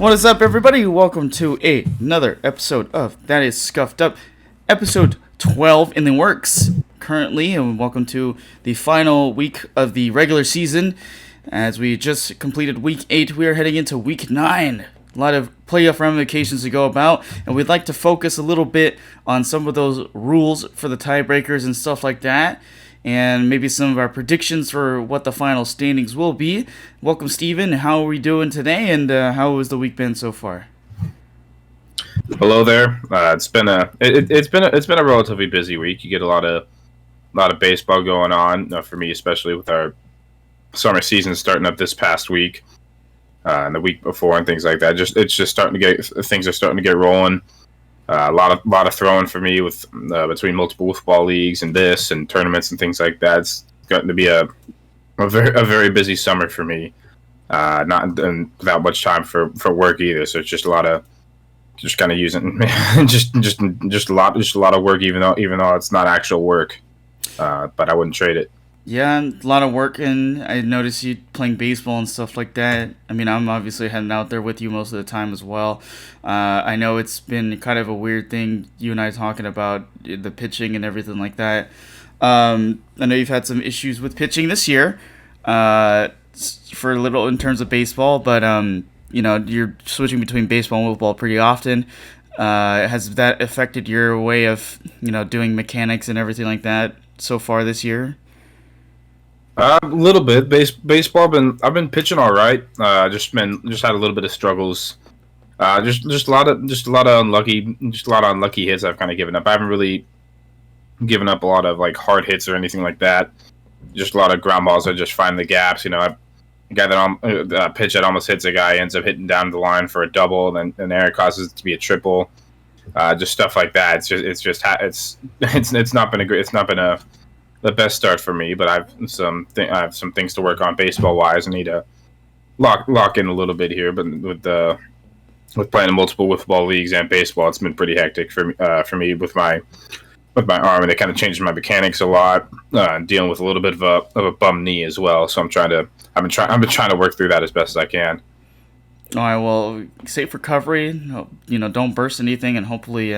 What is up, everybody? Welcome to another episode of That Is Scuffed Up, episode 12 in the works currently, and welcome to the final week of the regular season. As we just completed week 8, we are heading into week 9. A lot of playoff ramifications to go about, and we'd like to focus a little bit on some of those rules for the tiebreakers and stuff like that, and maybe some of our predictions for what the final standings will be. Welcome, Steven. How are we doing today, and how has the week been so far? Hello there. It's been a relatively busy week. You get a lot of baseball going on for me, especially with our summer season starting up this past week and the week before and things like that. Things are starting to get rolling. A lot of throwing for me with between multiple football leagues and this and tournaments and things like that. It's gotten to be a very busy summer for me. Not and without much time for work either. So it's just a lot of just kind of using just a lot of work, even though it's not actual work. But I wouldn't trade it. Yeah, a lot of work, and I noticed you playing baseball and stuff like that. I mean, I'm obviously heading out there with you most of the time as well. I know it's been kind of a weird thing, you and I talking about the pitching and everything like that. I know you've had some issues with pitching this year for a little in terms of baseball, but you're switching between baseball and football pretty often. Has that affected your way of doing mechanics and everything like that so far this year? A little bit. Baseball. I've been pitching all right. Just had a little bit of struggles. Just a lot of unlucky hits. I've kind of given up. I haven't really given up a lot of like hard hits or anything like that. Just a lot of ground balls. I just find the gaps. A guy that pitch that almost hits a guy ends up hitting down the line for a double, and then there it causes it to be a triple. Just stuff like that. It's not been the best start for me, but I have some things to work on baseball wise. I need to lock in a little bit here, but with playing in multiple football leagues and baseball, it's been pretty hectic for me with my arm, and it kind of changes my mechanics a lot. Dealing with a little bit of a bum knee as well, so I've been trying to work through that as best as I can. All right, well, safe recovery. Don't burst anything, and hopefully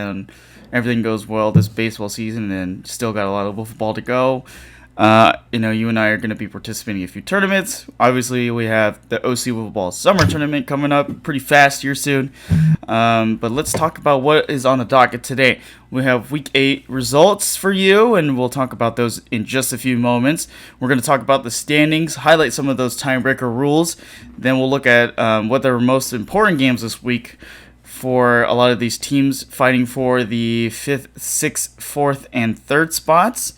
everything goes well this baseball season, and still got a lot of football to go. You and I are going to be participating in a few tournaments. Obviously, we have the OC Football Summer Tournament coming up pretty fast here soon. But let's talk about what is on the docket today. We have Week 8 results for you, and we'll talk about those in just a few moments. We're going to talk about the standings, highlight some of those tiebreaker rules. Then we'll look at what the most important games this week for a lot of these teams fighting for the 5th, 6th, 4th, and 3rd spots.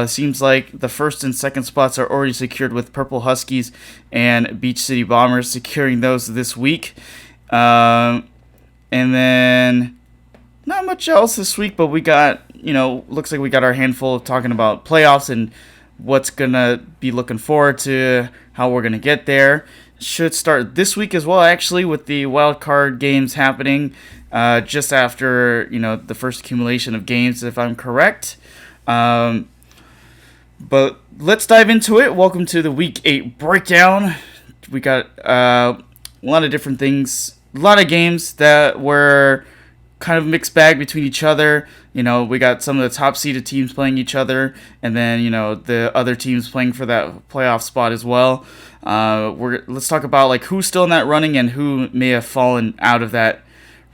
Seems like the 1st and 2nd spots are already secured with Purple Huskies and Beach City Bombers securing those this week. And then not much else this week, but we got, looks like we got our handful of talking about playoffs and what's going to be looking forward to, how we're going to get there. Should start this week as well, actually, with the wild card games happening just after, the first accumulation of games, if I'm correct. But let's dive into it. Welcome to the Week 8 breakdown. We got a lot of different things, a lot of games that were kind of mixed bag between each other. We got some of the top seeded teams playing each other, and then, the other teams playing for that playoff spot as well. Let's talk about like who's still in that running and who may have fallen out of that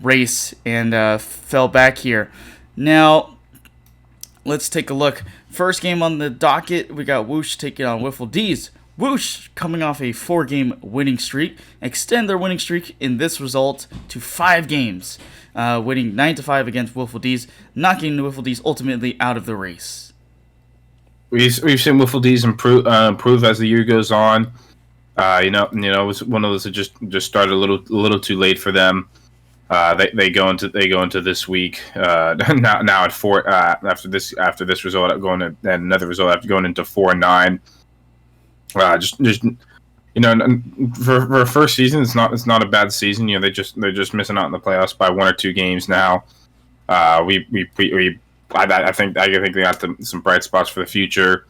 race and fell back here. Now, let's take a look. First game on the docket, we got Whoosh taking on Wiffle D's. Whoosh, coming off a 4-game winning streak, extend their winning streak in this result to 5 games, winning 9-5 against Wiffle D's, knocking the Wiffle D's ultimately out of the race. We've seen Wiffle D's improve as the year goes on. It was one of those that just started a little too late for them. They go into this week now at 4 after this result going to, and another result after going into 4-9. For a first season, it's not a bad season. They're just missing out in the playoffs by 1 or 2 games now. I think they got some bright spots for the future.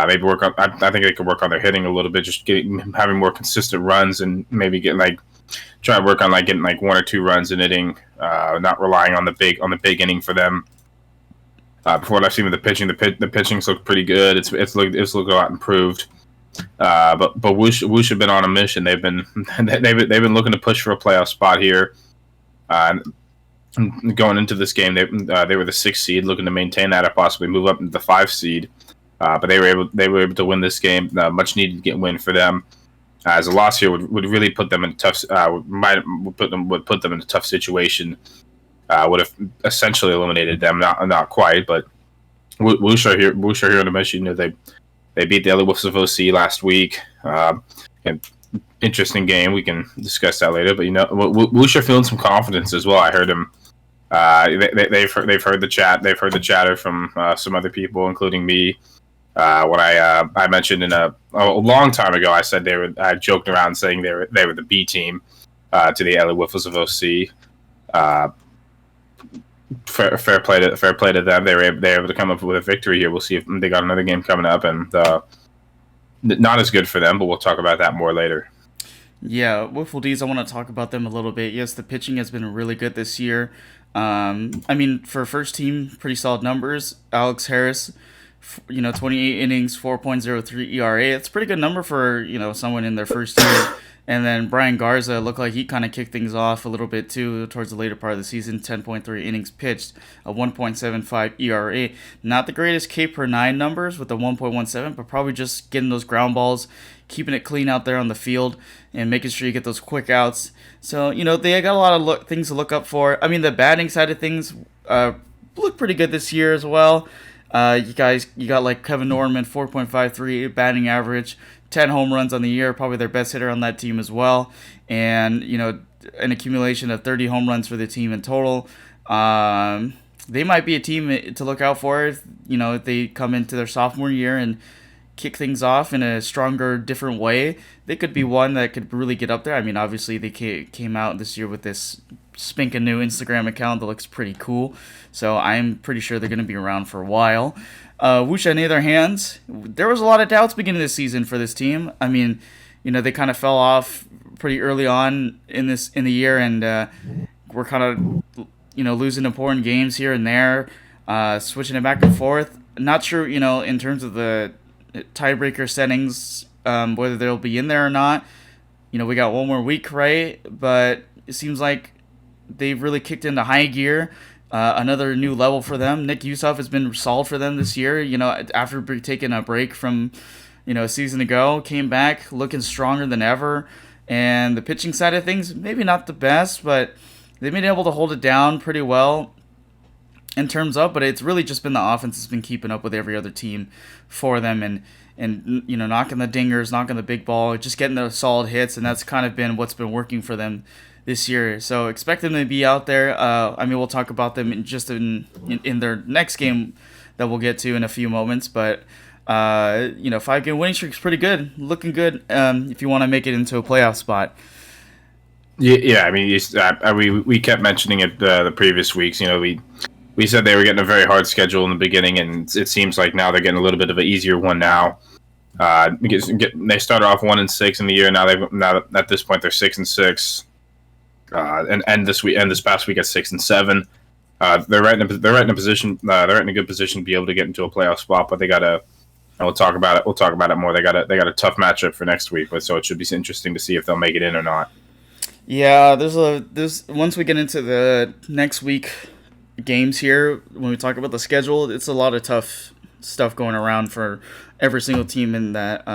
Maybe work on. I think they could work on their hitting a little bit, just having more consistent runs and maybe getting like try to work on like getting like 1 or 2 runs an inning, not relying on the big inning for them. Before what I've seen with the pitching, the pitching's looked pretty good. It's looked a lot improved. But Whoosh have been on a mission. They've been looking to push for a playoff spot here. Going into this game, they were the 6th seed, looking to maintain that or possibly move up into the 5th seed. But they were able to win this game. Much needed win for them. As a loss here would really put them in a tough would put them in a tough situation. Would have essentially eliminated them. Not quite, but Whoosh are here on a mission. They beat the LA Wolves of OC last week. And interesting game. We can discuss that later. But Whoosh are feeling some confidence as well. I heard him. They've heard the chat. They've heard the chatter from some other people, including me. When I mentioned a long time ago, I said I joked around saying they were the B team to the LA Wolves of OC. Fair play to them. They were able to come up with a victory here. We'll see if they got another game coming up, and not as good for them. But we'll talk about that more later. Yeah, Wiffle D's, I want to talk about them a little bit. Yes, the pitching has been really good this year. I mean, for first team, pretty solid numbers. Alex Harris, 28 innings, 4.03 ERA. It's a pretty good number for, someone in their first year. And then Brian Garza looked like he kind of kicked things off a little bit too towards the later part of the season. 10.3 innings pitched, a 1.75 ERA. Not the greatest K per 9 numbers with the 1.17, but probably just getting those ground balls, keeping it clean out there on the field, and making sure you get those quick outs. So, they got a lot of things to look up for. I mean, the batting side of things look pretty good this year as well. You got like Kevin Norman, 4.53 batting average, 10 home runs on the year, probably their best hitter on that team as well. And, an accumulation of 30 home runs for the team in total. They might be a team to look out for if they come into their sophomore year and kick things off in a stronger, different way. They could be one that could really get up there. I mean, obviously they came out this year with this spinking new Instagram account that looks pretty cool. So I'm pretty sure they're going to be around for a while. Whoosh, on the other hand, there was a lot of doubts beginning of the season for this team. I mean, they kind of fell off pretty early on in the year, and we're kind of, losing important games here and there, switching it back and forth. Not sure, in terms of the tiebreaker settings, whether they'll be in there or not. We got one more week, right? But it seems like they've really kicked into high gear. Another new level for them. Nick Yusuf has been solid for them this year. After taking a break from, a season ago, came back looking stronger than ever. And the pitching side of things, maybe not the best, but they've been able to hold it down pretty well in terms of. But it's really just been the offense that's been keeping up with every other team for them, and knocking the dingers, knocking the big ball, just getting the solid hits, and that's kind of been what's been working for them this year. So expect them to be out there. We'll talk about them in their next game that we'll get to in a few moments. But 5-game winning streak is pretty good, looking good. If you want to make it into a playoff spot. Yeah. I mean, we kept mentioning it the previous weeks. We said they were getting a very hard schedule in the beginning, and it seems like now they're getting a little bit of an easier one now. Because they started off 1-6 in the year. Now at this point they're 6-6. And this past week at 6-7, they're right in a position. They're right in a good position to be able to get into a playoff spot. But they gotta. And we'll talk about it. We'll talk about it more. They got a tough matchup for next week. So it should be interesting to see if they'll make it in or not. Yeah, there's once we get into the next week games here, when we talk about the schedule, it's a lot of tough stuff going around for every single team in that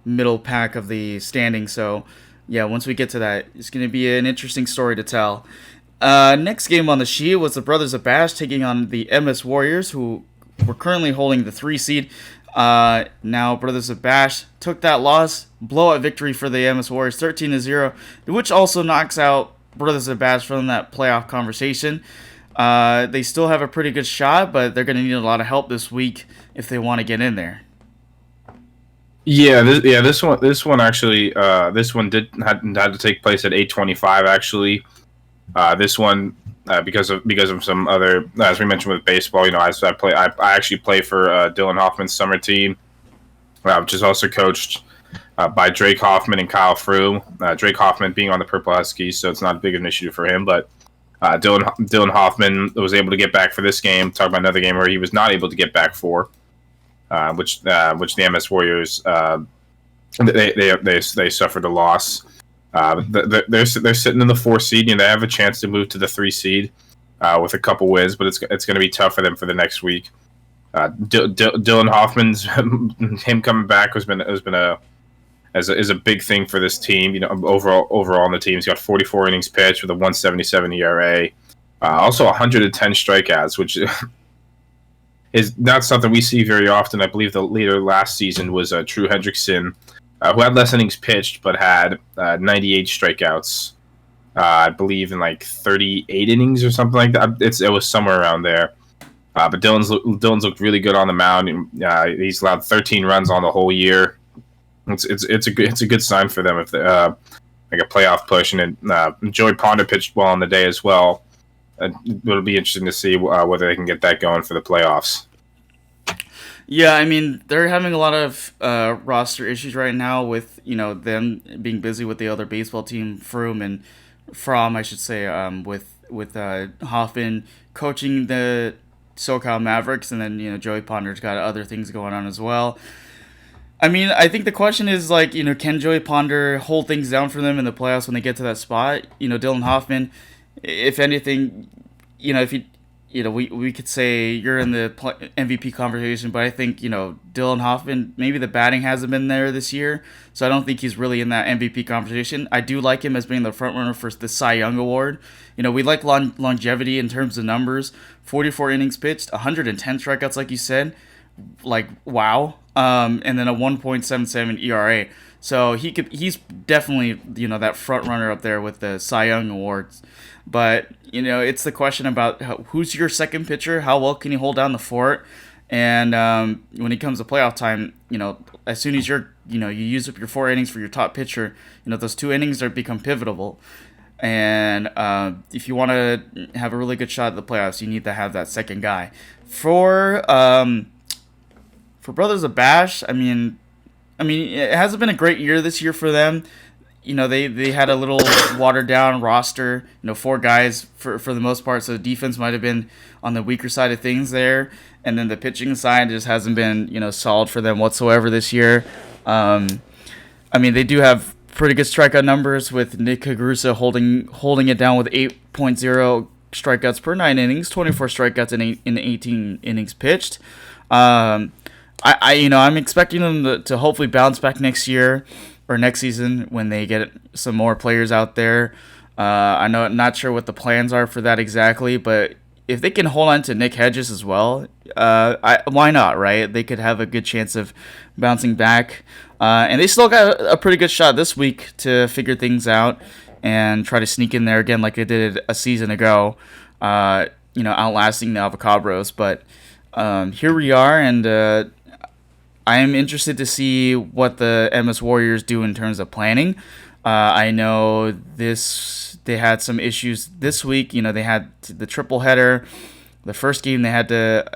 middle pack of the standing. So. Yeah, once we get to that, it's going to be an interesting story to tell. Next game on the sheet was the Brothers of Bash taking on the MS Warriors, who were currently holding the 3 seed. Now, Brothers of Bash took that loss, blowout victory for the MS Warriors, 13-0, which also knocks out Brothers of Bash from that playoff conversation. They still have a pretty good shot, but they're going to need a lot of help this week if they want to get in there. Yeah, this one actually, this one had to take place at 8:25 actually. This one because of some other, as we mentioned with baseball, I actually play for Dylan Hoffman's summer team, which is also coached by Drake Hoffman and Kyle Froome. Drake Hoffman being on the Purple Huskies, so it's not a big an issue for him. But Dylan Hoffman was able to get back for this game. Talk about another game where he was not able to get back for, which the MS Warriors they suffered a loss. They're sitting in the 4 seed, and they have a chance to move to the 3 seed with a couple wins, but it's going to be tough for them for the next week. Dylan Hoffman's him coming back has been a big thing for this team. You know, overall on the team, he's got 44 innings pitched with a 177 ERA, also 110 strikeouts, which is not something we see very often. I believe the leader last season was True Hendrickson, who had less innings pitched but had 98 strikeouts. I believe in like 38 innings or something like that. It was somewhere around there. But Dylan's looked really good on the mound. He's allowed 13 runs on the whole year. It's a good sign for them if they like a playoff push. And Joey Ponder pitched well on the day as well. It'll be interesting to see whether they can get that going for the playoffs. Yeah, I mean, they're having a lot of roster issues right now with, you know, them being busy with the other baseball team, Fromm, I should say, with Hoffman coaching the SoCal Mavericks, and then, you know, Joey Ponder's got other things going on as well. I mean, I think the question is, like, you know, can Joey Ponder hold things down for them in the playoffs when they get to that spot? You know, Dylan Hoffman, if anything, you know, we could say you're in the MVP conversation, but I think, you know, Dylan Hoffman, maybe the batting hasn't been there this year, so I don't think he's really in that MVP conversation. I do like him as being the front runner for the Cy Young Award. You know, we like longevity in terms of numbers. 44 innings pitched, 110 strikeouts, like you said. Like, wow. And then a 1.77 ERA. So he's definitely, you know, that front runner up there with the Cy Young Awards. But, you know, it's the question about who's your second pitcher, how well can you hold down the fort, and when it comes to playoff time, you know, as soon as you use up your 4 innings for your top pitcher, you know, those 2 innings become pivotal, and if you want to have a really good shot at the playoffs, you need to have that second guy. For Brothers of Bash, I mean, it hasn't been a great year this year for them. You know, they had a little watered down roster, you know, 4 guys for the most part, so the defense might have been on the weaker side of things there, and then the pitching side just hasn't been, you know, solid for them whatsoever this year. I mean, they do have pretty good strikeout numbers with Nick Hagrusa holding it down with 8.0 strikeouts per 9 innings, 24 strikeouts in 18 innings pitched. I'm expecting them to hopefully bounce back next year or next season when they get some more players out there. Not sure what the plans are for that exactly, but if they can hold on to Nick Hedges as well, why not, right? They could have a good chance of bouncing back. And they still got a pretty good shot this week to figure things out and try to sneak in there again like they did a season ago, outlasting the Avocabros. But here we are, and I am interested to see what the MS Warriors do in terms of planning. I know they had some issues this week. You know, they had the triple header. The first game they had to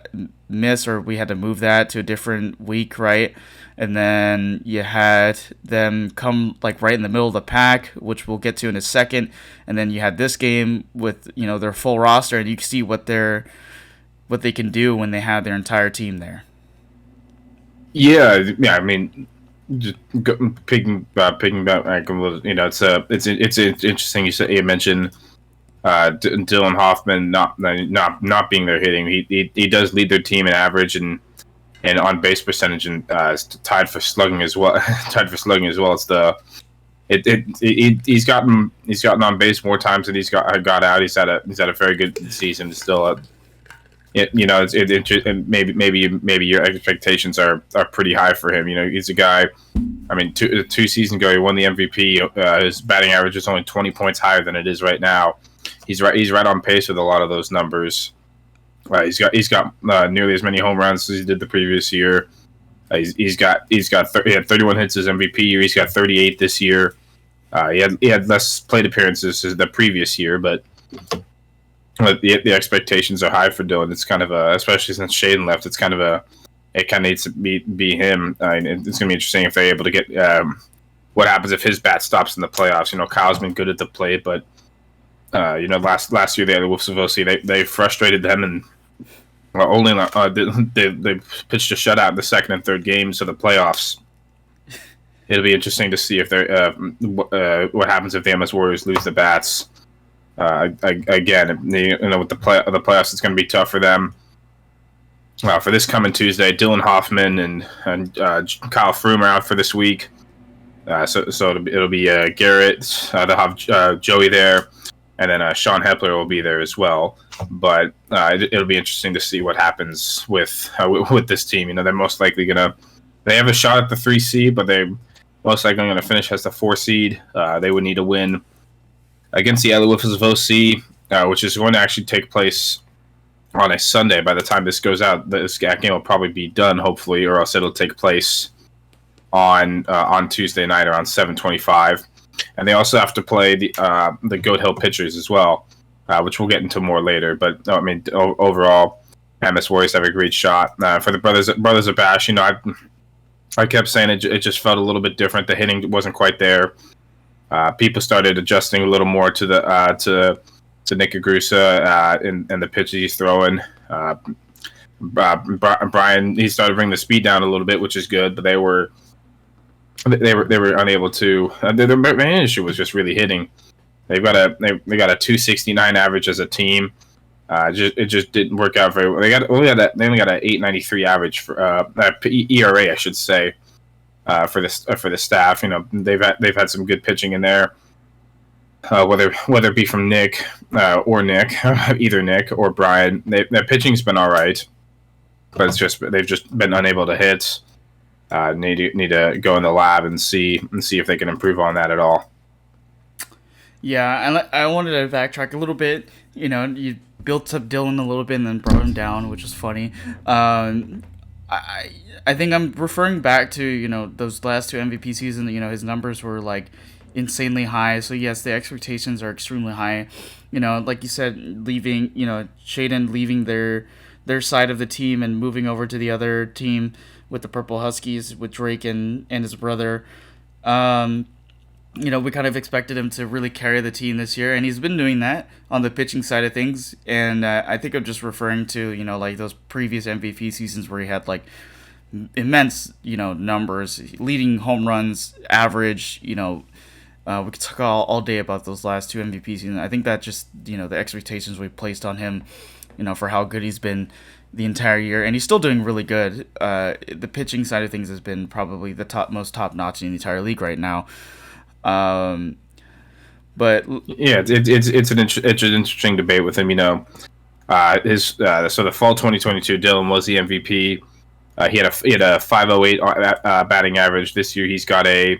miss, or we had to move that to a different week, right? And then you had them come like right in the middle of the pack, which we'll get to in a second. And then you had this game with, you know, their full roster, and you can see what they can do when they have their entire team there. Yeah. I mean, just picking back, you know, it's interesting. You mentioned Dylan Hoffman not being there hitting. He does lead their team in average and on base percentage, and tied for slugging as well. He's gotten on base more times than he's got out. He's had a very good season. Still, maybe your expectations are pretty high for him. You know, he's a guy. I mean, two seasons ago he won the MVP. His batting average is only 20 points higher than it is right now. He's right on pace with a lot of those numbers. He's got nearly as many home runs as he did the previous year. He had 31 hits as MVP year. He's got 38 this year. He had less plate appearances as the previous year, but the expectations are high for Dylan. It's kind of especially since Shaden left, it's kind of it kind of needs to be him. It's going to be interesting if they're able to get what happens if his bat stops in the playoffs. Kyle's been good at the plate, but last year they had the Wolves of OC. They frustrated them and only they pitched a shutout in the second and third games of the playoffs. It'll be interesting to see if they're what happens if the MS Warriors lose the bats. Again, with the playoffs, it's going to be tough for them. For this coming Tuesday, Dylan Hoffman and Kyle Froome are out for this week. So it'll be Garrett. They'll have Joey there, and then Sean Hepler will be there as well. But it'll be interesting to see what happens with this team. They're most likely they have a shot at the 3 seed, but they're most likely going to finish as the 4 seed. They would need a win against the LA Wolves of OC, which is going to actually take place on a Sunday. By the time this goes out, this game will probably be done, hopefully, or else it'll take place on Tuesday night around 7:25. And they also have to play the Goat Hill pitchers as well, which we'll get into more later. But overall, MS Warriors have a great shot. For the brothers of Bash, I kept saying it just felt a little bit different. The hitting wasn't quite there. People started adjusting a little more to Nick Agrusa and the pitches he's throwing. Brian, he started bringing the speed down a little bit, which is good, but they were unable to. Their main issue was just really hitting. They got a 269 average as a team. It just didn't work out very well. They only got an 893 average for ERA, I should say, for the staff. They've had some good pitching in there. Whether it be from Nick or Nick, either Nick or Brian, their pitching's been all right, but they've just been unable to hit. Need to go in the lab and see if they can improve on that at all. Yeah, I wanted to backtrack a little bit. You built up Dylan a little bit and then brought him down, which is funny. I think I'm referring back to those last 2 MVP seasons. His numbers were like insanely high. So yes, the expectations are extremely high. Like you said, leaving Hayden leaving their side of the team and moving over to the other team with the Purple Huskies with Drake and his brother. We kind of expected him to really carry the team this year, and he's been doing that on the pitching side of things. And I think I'm just referring to like those previous MVP seasons where he had like immense numbers, leading home runs, average. We could talk all day about those last 2 MVP seasons. I think that just the expectations we placed on him, for how good he's been the entire year, and he's still doing really good. The pitching side of things has been probably the most top notch in the entire league right now. But yeah, it's an interesting debate with him. So the fall 2022, Dylan was the MVP. He had a 508 batting average. This year he's got a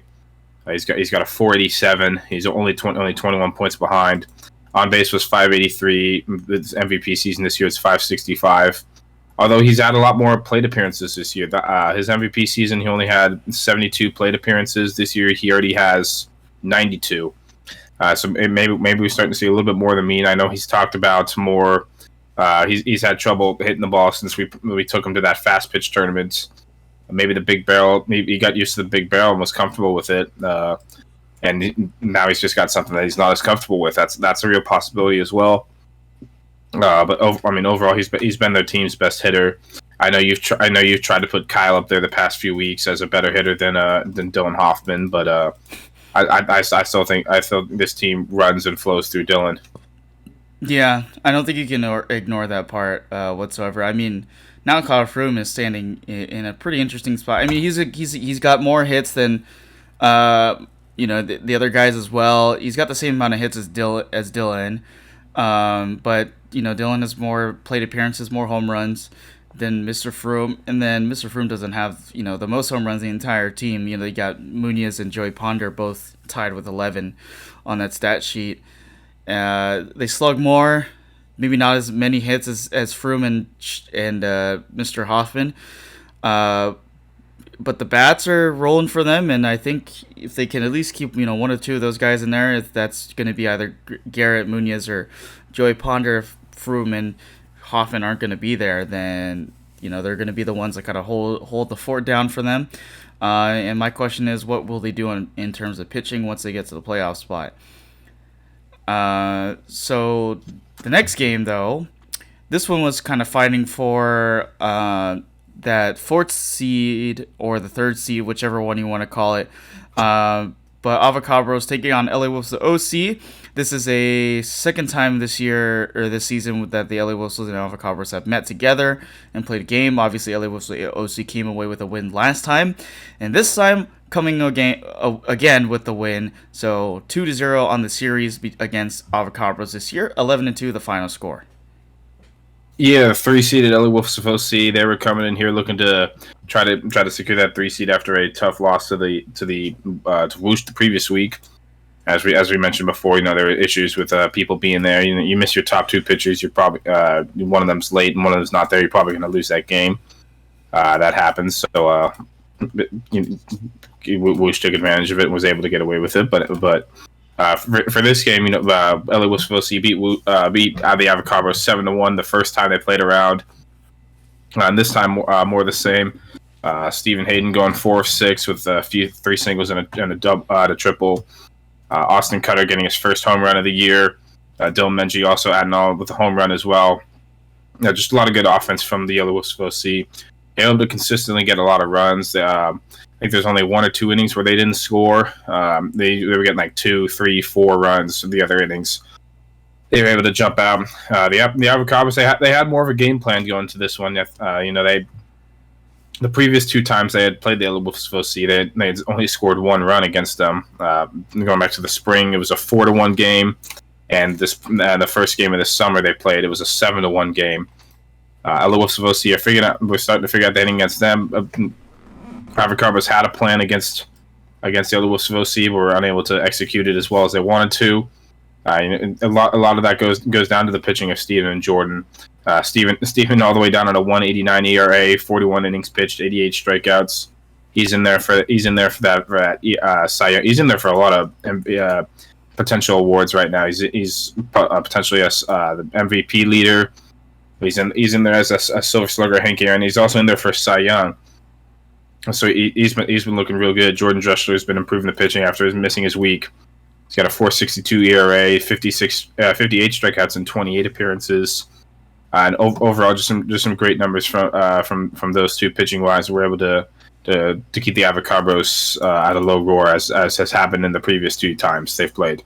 487. He's only 21 points behind. On base was 583. His MVP season this year is 565. Although he's had a lot more plate appearances this year. His MVP season, he only had 72 plate appearances. This year, he already has 92. So maybe we're starting to see a little bit more than mean. I know he's talked about more. He's had trouble hitting the ball since we took him to that fast pitch tournament. Maybe the big barrel. Maybe he got used to the big barrel and was comfortable with it. And now he's just got something that he's not as comfortable with. That's a real possibility as well. But overall, he's been their team's best hitter. I know you've tried to put Kyle up there the past few weeks as a better hitter than Dylan Hoffman, but I still think this team runs and flows through Dylan. Yeah, I don't think you can ignore that part whatsoever. I mean, now Kyle Froome is standing in a pretty interesting spot. I mean, he's got more hits than the other guys as well. He's got the same amount of hits as Dylan, but Dylan has more plate appearances, more home runs than Mr. Froome, and then Mr. Froome doesn't have the most home runs in the entire team. They got Munoz and Joey Ponder both tied with 11 on that stat sheet. They slug more, maybe not as many hits as Froome and Mr. Hoffman, but the bats are rolling for them, and I think if they can at least keep 1 or 2 of those guys in there, if that's going to be either Garrett, Munoz, or Joey Ponder, if Froome and Hoffman aren't going to be there, then they're going to be the ones that kind of hold the fort down for them. And my question is, what will they do in terms of pitching once they get to the playoff spot? So the next game, though, this one was kind of fighting for that fourth seed or the third seed, whichever one you want to call it. But Avocabros taking on LA Wolves, the OC. This is a second time this year or this season that the LA Wolves and Avocabros have met together and played a game. Obviously, LA Wolves the OC came away with a win last time, and this time coming again with the win. So 2-0 on the series against Avocabros this year. 11-2 the final score. Yeah, 3-seeded LA Wolves of OC. They were coming in here looking to try to secure that 3 seed after a tough loss to Whoosh the previous week. As we mentioned before, there were issues with people being there. You miss your top 2 pitchers. You're probably one of them's late and one of them's not there. You're probably going to lose that game. That happens. So Whoosh took advantage of it and was able to get away with it. But for this game, LA was supposed to beat the Avocabros 7-1 the first time they played around, and this time more the same. Stephen Hayden going 4-6 with 3 singles and a triple. Austin Cutter getting his first home run of the year. Dylan Menji also adding on with a home run as well. Just a lot of good offense from the Yellow Wolves of OC. Able to consistently get a lot of runs. I think there's only 1 or 2 innings where they didn't score. They were getting like 2, 3, 4 runs in the other innings. They were able to jump out. The Avocabros, they had more of a game plan going into this one. The previous 2 times they had played the Yellow Wolves of OC, they had only scored 1 run against them. Going back to the spring, it was a 4-1 game, and the first game of the summer they played, it was a 7-1 game. LA Wolves of OC we're starting to figure out the hitting against them. Avocabros had a plan against the LA Wolves of OC, but were unable to execute it as well as they wanted to. A lot of that goes down to the pitching of Steven and Jordan. Steven all the way down at a 1.89 ERA, 41 innings pitched, 88 strikeouts. He's in there for that Cy Young. He's in there for a lot of potential awards right now. He's potentially the MVP leader. He's in there as a Silver Slugger, Hank Aaron. He's also in there for Cy Young. So he's been looking real good. Jordan Dressler has been improving the pitching after missing his week. He's got a 4.62 ERA, 58 strikeouts in 28 appearances, and overall just some great numbers from those 2 pitching wise. We're able to keep the Avocabros at a low roar as has happened in the previous 2 times they've played.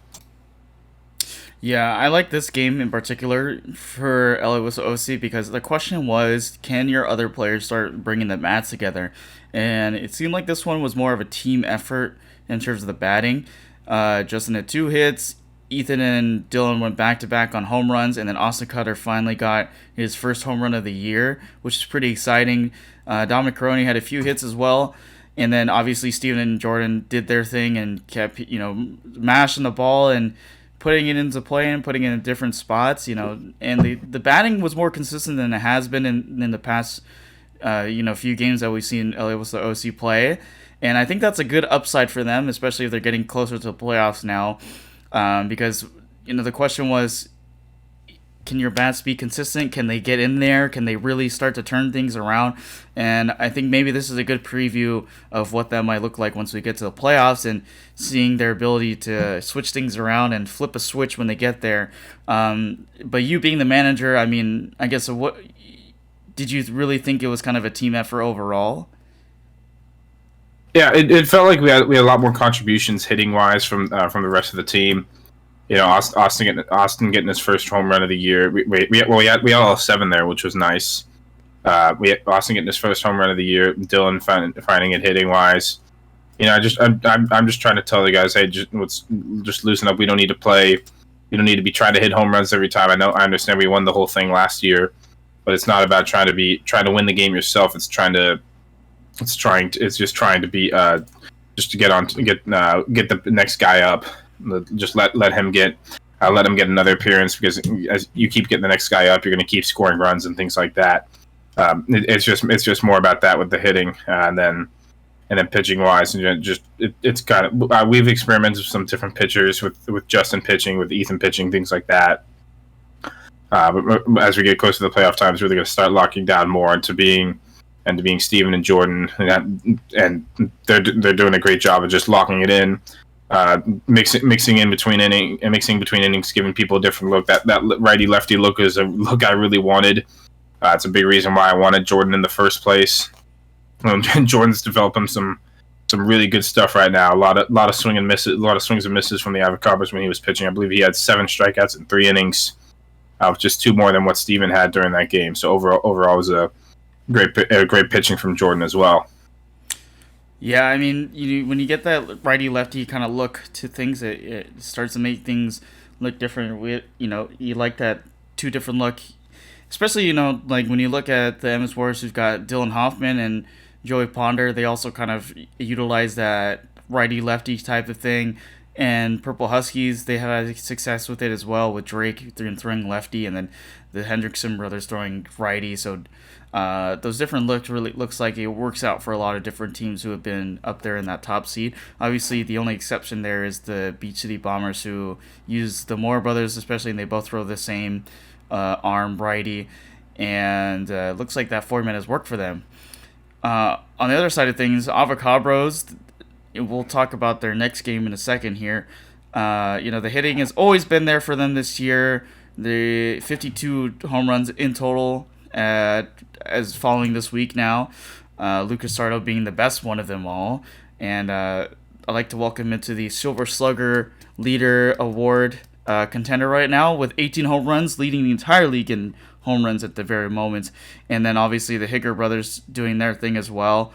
Yeah, I like this game in particular for LA Wolves OC because the question was, can your other players start bringing the bats together? And it seemed like this one was more of a team effort in terms of the batting. Justin had 2 hits. Ethan and Dylan went back-to-back on home runs, and then Austin Cutter finally got his first home run of the year, which is pretty exciting. Dominic Caroni had a few hits as well. And then obviously Steven and Jordan did their thing and kept, mashing the ball and putting it into play and putting it in different spots, and the batting was more consistent than it has been in the past, few games that we've seen LA with the OC play. And I think that's a good upside for them, especially if they're getting closer to the playoffs now, because, the question was, can your bats be consistent? Can they get in there? Can they really start to turn things around? And I think maybe this is a good preview of what that might look like once we get to the playoffs and seeing their ability to switch things around and flip a switch when they get there. But you being the manager, I guess, what did you really think it was kind of a team effort overall? Yeah, it felt like we had a lot more contributions hitting wise from the rest of the team. Austin getting his first home run of the year. We had all 7 there, which was nice. We had Austin getting his first home run of the year. Dylan finding it hitting wise. I'm just trying to tell the guys, hey, just loosen up. We don't need to play. You don't need to be trying to hit home runs every time. I understand we won the whole thing last year, but it's not about trying to win the game yourself. It's trying to be just to get the next guy up. Just let him get another appearance, because as you keep getting the next guy up, you're going to keep scoring runs and things like that. It's just more about that with the hitting, and then pitching wise, and it's kind of we've experimented with some different pitchers with Justin pitching, with Ethan pitching, things like that. But as we get closer to the playoff time, it's really going to start locking down more into being Steven and Jordan, and they're doing a great job of just locking it in, mixing between innings, giving people a different look. That righty lefty look is a look I really wanted. It's a big reason why I wanted Jordan in the first place. Jordan's developing some really good stuff right now. A lot of swings and misses from the Avocabros when he was pitching. I believe he had 7 strikeouts in 3 innings, just 2 more than what Steven had during that game. So overall was a great pitching from Jordan as well. Yeah, I mean, when you get that righty-lefty kind of look to things, it starts to make things look different. You like that 2 different look, especially, like when you look at the MS Warriors, who've got Dylan Hoffman and Joey Ponder. They also kind of utilize that righty-lefty type of thing. And Purple Huskies, they have had success with it as well, with Drake throwing lefty, and then the Hendrickson brothers throwing righty. So those different looks really looks like it works out for a lot of different teams who have been up there in that top seed. Obviously, the only exception there is the Beach City Bombers, who use the Moore brothers, especially, and they both throw the same arm righty. And it looks like that format has worked for them. On the other side of things, Avocabros, we'll talk about their next game in a second here. The hitting has always been there for them this year. The 52 home runs in total as following this week now. Lucas Sardo being the best one of them all. And I'd like to welcome him to the Silver Slugger Leader Award contender right now with 18 home runs, leading the entire league in home runs at the very moment. And then obviously the Higger brothers doing their thing as well.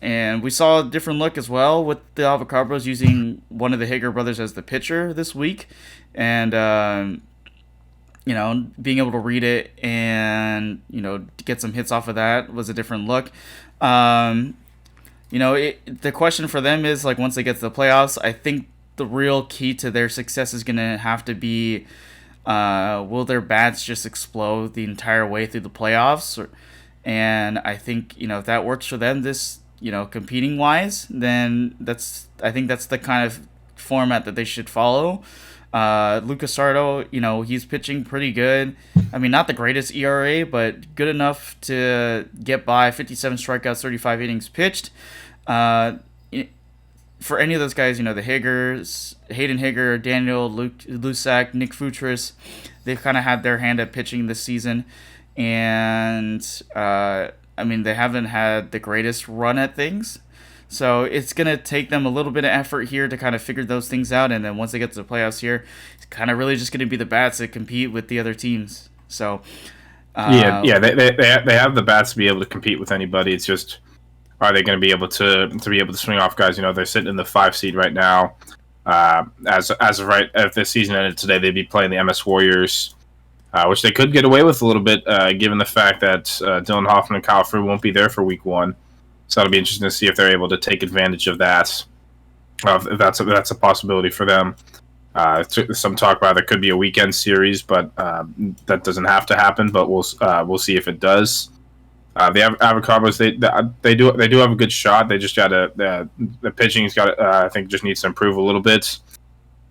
And we saw a different look as well with the Avocabros using one of the Higger brothers as the pitcher this week. And, being able to read it and, get some hits off of that was a different look. The question for them is, like, once they get to the playoffs, I think the real key to their success is going to have to be, will their bats just explode the entire way through the playoffs? And I think, if that works for them competing wise, then I think that's the kind of format that they should follow. Lucas Sardo, he's pitching pretty good. I mean, not the greatest ERA, but good enough to get by. 57 strikeouts, 35 innings pitched. For any of those guys, the Higgers, Hayden Higger, Daniel Lusak, Nick Futris, they've kind of had their hand at pitching this season. And, they haven't had the greatest run at things. So it's going to take them a little bit of effort here to kind of figure those things out. And then once they get to the playoffs here, it's kind of really just going to be the bats that compete with the other teams. So, they have the bats to be able to compete with anybody. It's just, are they going to be able to swing off guys? They're sitting in the 5 seed right now. As of right, if the season ended today, they'd be playing the MS Warriors, which they could get away with a little bit, given the fact that Dylan Hoffman and Kyle Frew won't be there for week 1. So it'll be interesting to see if they're able to take advantage of that. If that's a possibility for them. Some talk about there could be a weekend series, but that doesn't have to happen. But we'll see if it does. The Avocabros, they do have a good shot. They just got the pitching's got I think just needs to improve a little bit,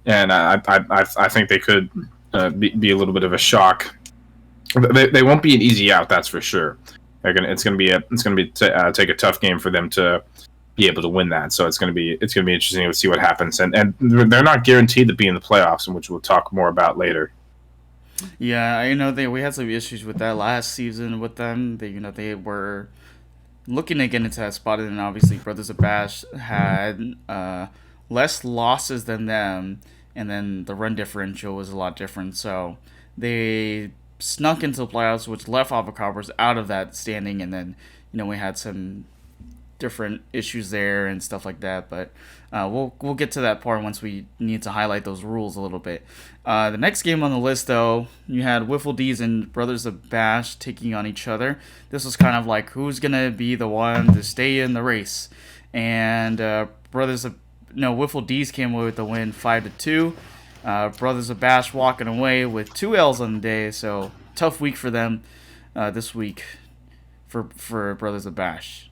and I think they could be a little bit of a shock. They won't be an easy out, that's for sure. It's gonna take a tough game for them to be able to win that. So it's gonna be interesting to see what happens. And they're not guaranteed to be in the playoffs, which we'll talk more about later. Yeah, we had some issues with that last season with them. They were looking to get into that spot, and then obviously Brothers of Bash had less losses than them, and then the run differential was a lot different. So they snuck into the playoffs, which left Avocabros out of that standing, and then we had some different issues there and stuff like that. But we'll get to that part once we need to highlight those rules a little bit. The next game on the list, though, you had Wiffle D's and Brothers of Bash taking on each other. This was kind of like who's gonna be the one to stay in the race, and Wiffle D's came away with the win 5-2. Brothers of Bash walking away with 2 L's on the day, so tough week for them this week for Brothers of Bash.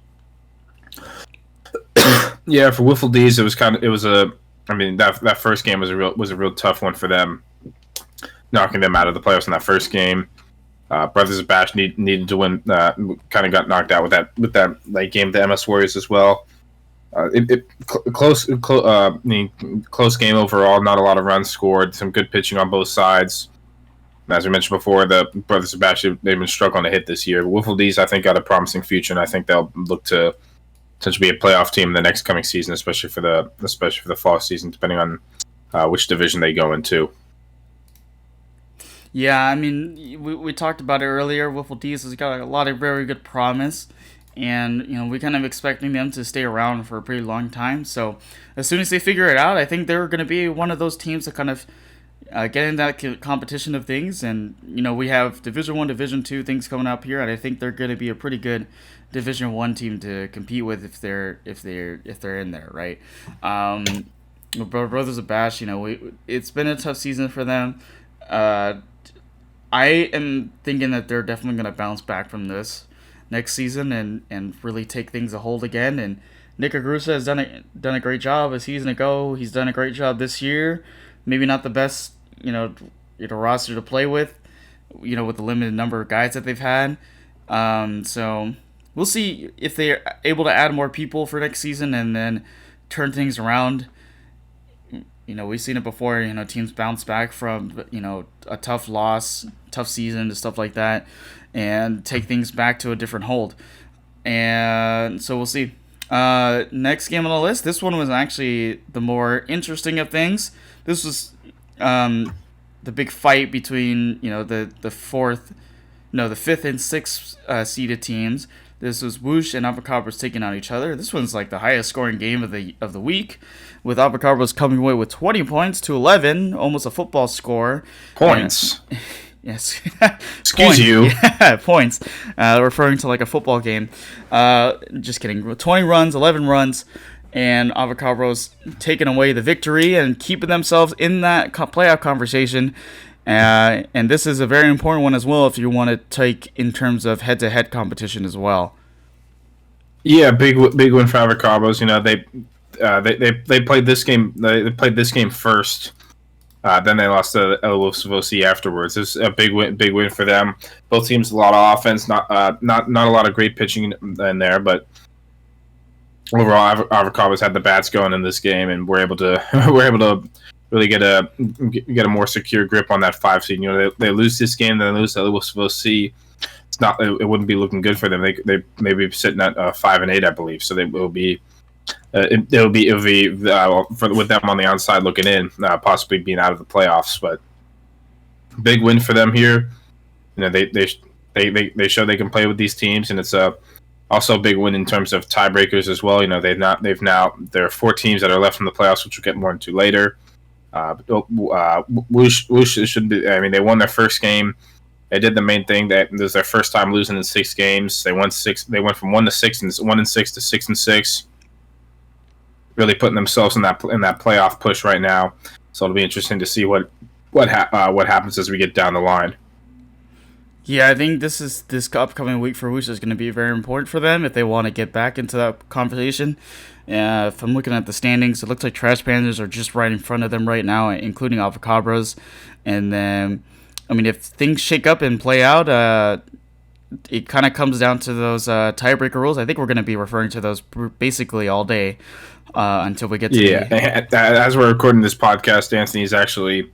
Yeah, for Wiffle D's, that first game was a real tough one for them. knocking them out of the playoffs in that first game. Brothers of Bash needed to win. Kind of got knocked out with that late game. The MS Warriors as well. Close game overall. Not a lot of runs scored. Some good pitching on both sides. As we mentioned before, the Brothers of Bash, they've been struggling to hit this year. Wiffle D's, I think, got a promising future, and I think they'll look to potentially be a playoff team in the next coming season, especially for the fall season, depending on which division they go into. Yeah, I mean, we talked about it earlier. Wiffle D's has got a lot of very good promise, and we're kind of expecting them to stay around for a pretty long time. So as soon as they figure it out, I think they're going to be one of those teams that kind of get in that competition of things. And we have Division 1, Division 2 things coming up here, and I think they're going to be a pretty good Division 1 team to compete with if they're in there, right? Brothers of Bash, it's been a tough season for them. I am thinking that they're definitely going to bounce back from this next season and really take things a hold again. And Nick Agrusa has done a great job a season ago. He's done a great job this year. Maybe not the best, roster to play with, with the limited number of guys that they've had. So we'll see if they're able to add more people for next season and then turn things around. We've seen it before, teams bounce back from, a tough loss, tough season, and stuff like that, and take things back to a different hold. And so we'll see. Next game on the list, this one was actually the more interesting of things. This was the big fight between, the fifth and sixth seeded teams. This was Whoosh and Avocabros taking on each other. This one's like the highest scoring game of the week, with Avocabros coming away with 20 points to 11, almost a football score. Points. And, yes. Excuse you. Yeah, points. Referring to like a football game. Just kidding. 20 runs, 11 runs, and Avocabros taking away the victory and keeping themselves in that playoff conversation. And this is a very important one as well if you want to take in terms of head-to-head competition as well. Yeah, big win for Avocabros. They played this game. They played this game first. Then they lost to LWC afterwards. It's a big win for them. Both teams a lot of offense, not a lot of great pitching in there, but overall, Avocabros had the bats going in this game, and we're able to really get a more secure grip on that 5 seed. They lose this game, then they lose to LWC. It wouldn't be looking good for them. They may be sitting at 5-8, I believe. So it'll be with them on the outside looking in, possibly being out of the playoffs. But big win for them here. They show they can play with these teams, and it's also a big win in terms of tiebreakers as well. There are 4 teams that are left in the playoffs, which we'll get more into later. Whoosh should be. I mean, they won their first game. They did the main thing. That this was their first time losing in 6 games. They won 6. They went from 1-6 and 1-6 to 6-6. Really putting themselves in that playoff push right now. So it'll be interesting to see what happens as we get down the line. Yeah, I think this upcoming week for Whoosh is going to be very important for them if they want to get back into that conversation. If I'm looking at the standings, it looks like Trash Pandas are just right in front of them right now, including Avocabros. And then, I mean, if things shake up and play out, it kind of comes down to those tiebreaker rules. I think we're going to be referring to those basically all day until we get to as we're recording this podcast, Anthony's actually...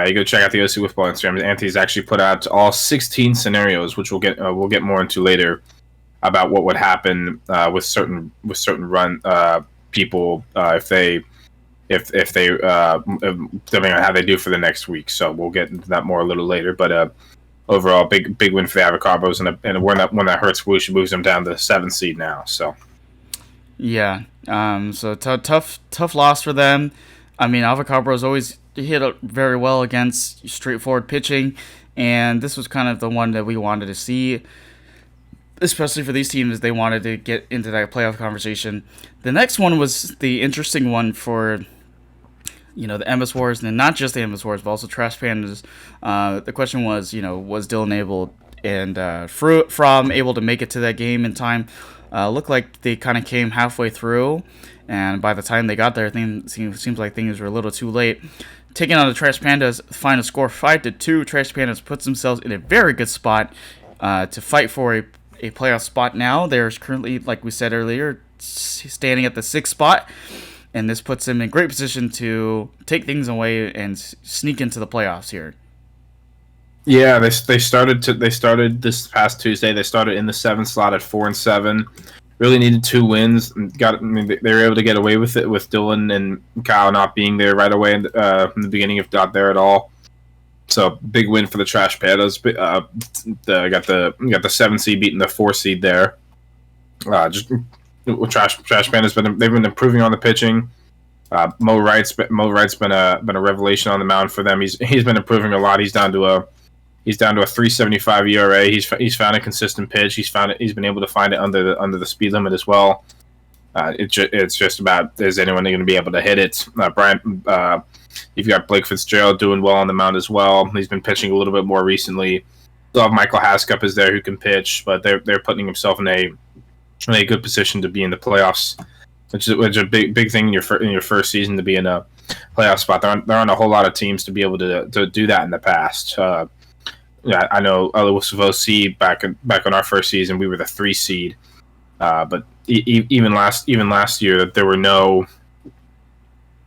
you go check out the OC Wiffball Instagram. Anthony's actually put out all 16 scenarios, which we'll get more into later, about what would happen with certain run people if they depending on how they do for the next week. So we'll get into that more a little later. But overall, big win for the Avocabros, and one that hurts Whoosh, moves them down to the 7th seed now. So yeah, so tough loss for them. I mean, Avocabros always hit very well against straightforward pitching, and this was kind of the one that we wanted to see, especially for these teams. They wanted to get into that playoff conversation. The next one was the interesting one for the MS Wars, and not just the MS Wars, but also Trash Pandas. The question was, was Dylan able and From able to make it to that game in time? Looked like they kind of came halfway through, and by the time they got there, seems like things were a little too late. taking on the Trash Pandas. Final score 5-2. Trash Pandas puts themselves in a very good spot to fight for a playoff spot now. There's currently, like we said earlier, standing at the 6th spot, and this puts them in great position to take things away and sneak into the playoffs here. Yeah, they started this past Tuesday. They started in the 7th slot at 4-7. Really needed 2 wins. They were able to get away with it with Dylan and Kyle not being there right away in the beginning, if not there at all. So big win for the Trash Pandas. Got the 7 seed beating the 4 seed there. Trash Pandas they've been improving on the pitching. Mo Wright's been a revelation on the mound for them. He's been improving a lot. He's down to a 3.75 ERA. He's found a consistent pitch. He's been able to find it under the speed limit as well. It's just about, is anyone going to be able to hit it? You've got Blake Fitzgerald doing well on the mound as well. He's been pitching a little bit more recently. Still have Michael Haskup is there who can pitch, but they're putting himself in a good position to be in the playoffs, which is a big thing in your first season to be in a playoff spot. There aren't a whole lot of teams to be able to do that in the past. Yeah, I know Ellis of OC back in our first season, we were the 3 seed. But even last year, that there were no.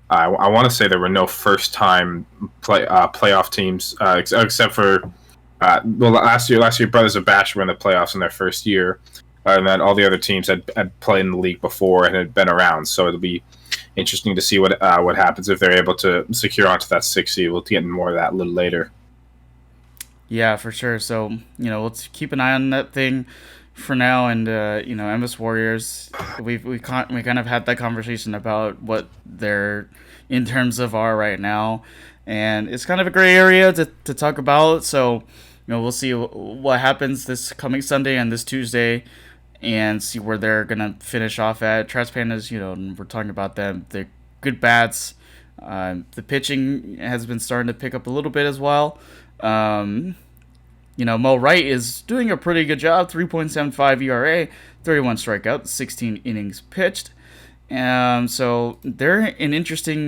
I want to say there were no first time playoff teams except for last year Brothers of Batch were in the playoffs in their first year, and then all the other teams had played in the league before and had been around. So it'll be interesting to see what happens if they're able to secure onto that 6 seed. We'll get into more of that a little later. Yeah, for sure. So, let's keep an eye on that thing for now. And, MS Warriors, we kind of had that conversation about what their in terms of are right now. And it's kind of a gray area to talk about. So, we'll see what happens this coming Sunday and this Tuesday and see where they're going to finish off at. Trash Pandas, we're talking about them. They're good bats. The pitching has been starting to pick up a little bit as well. Mo Wright is doing a pretty good job. 3.75 ERA, 31 strikeouts, 16 innings pitched. So they're an interesting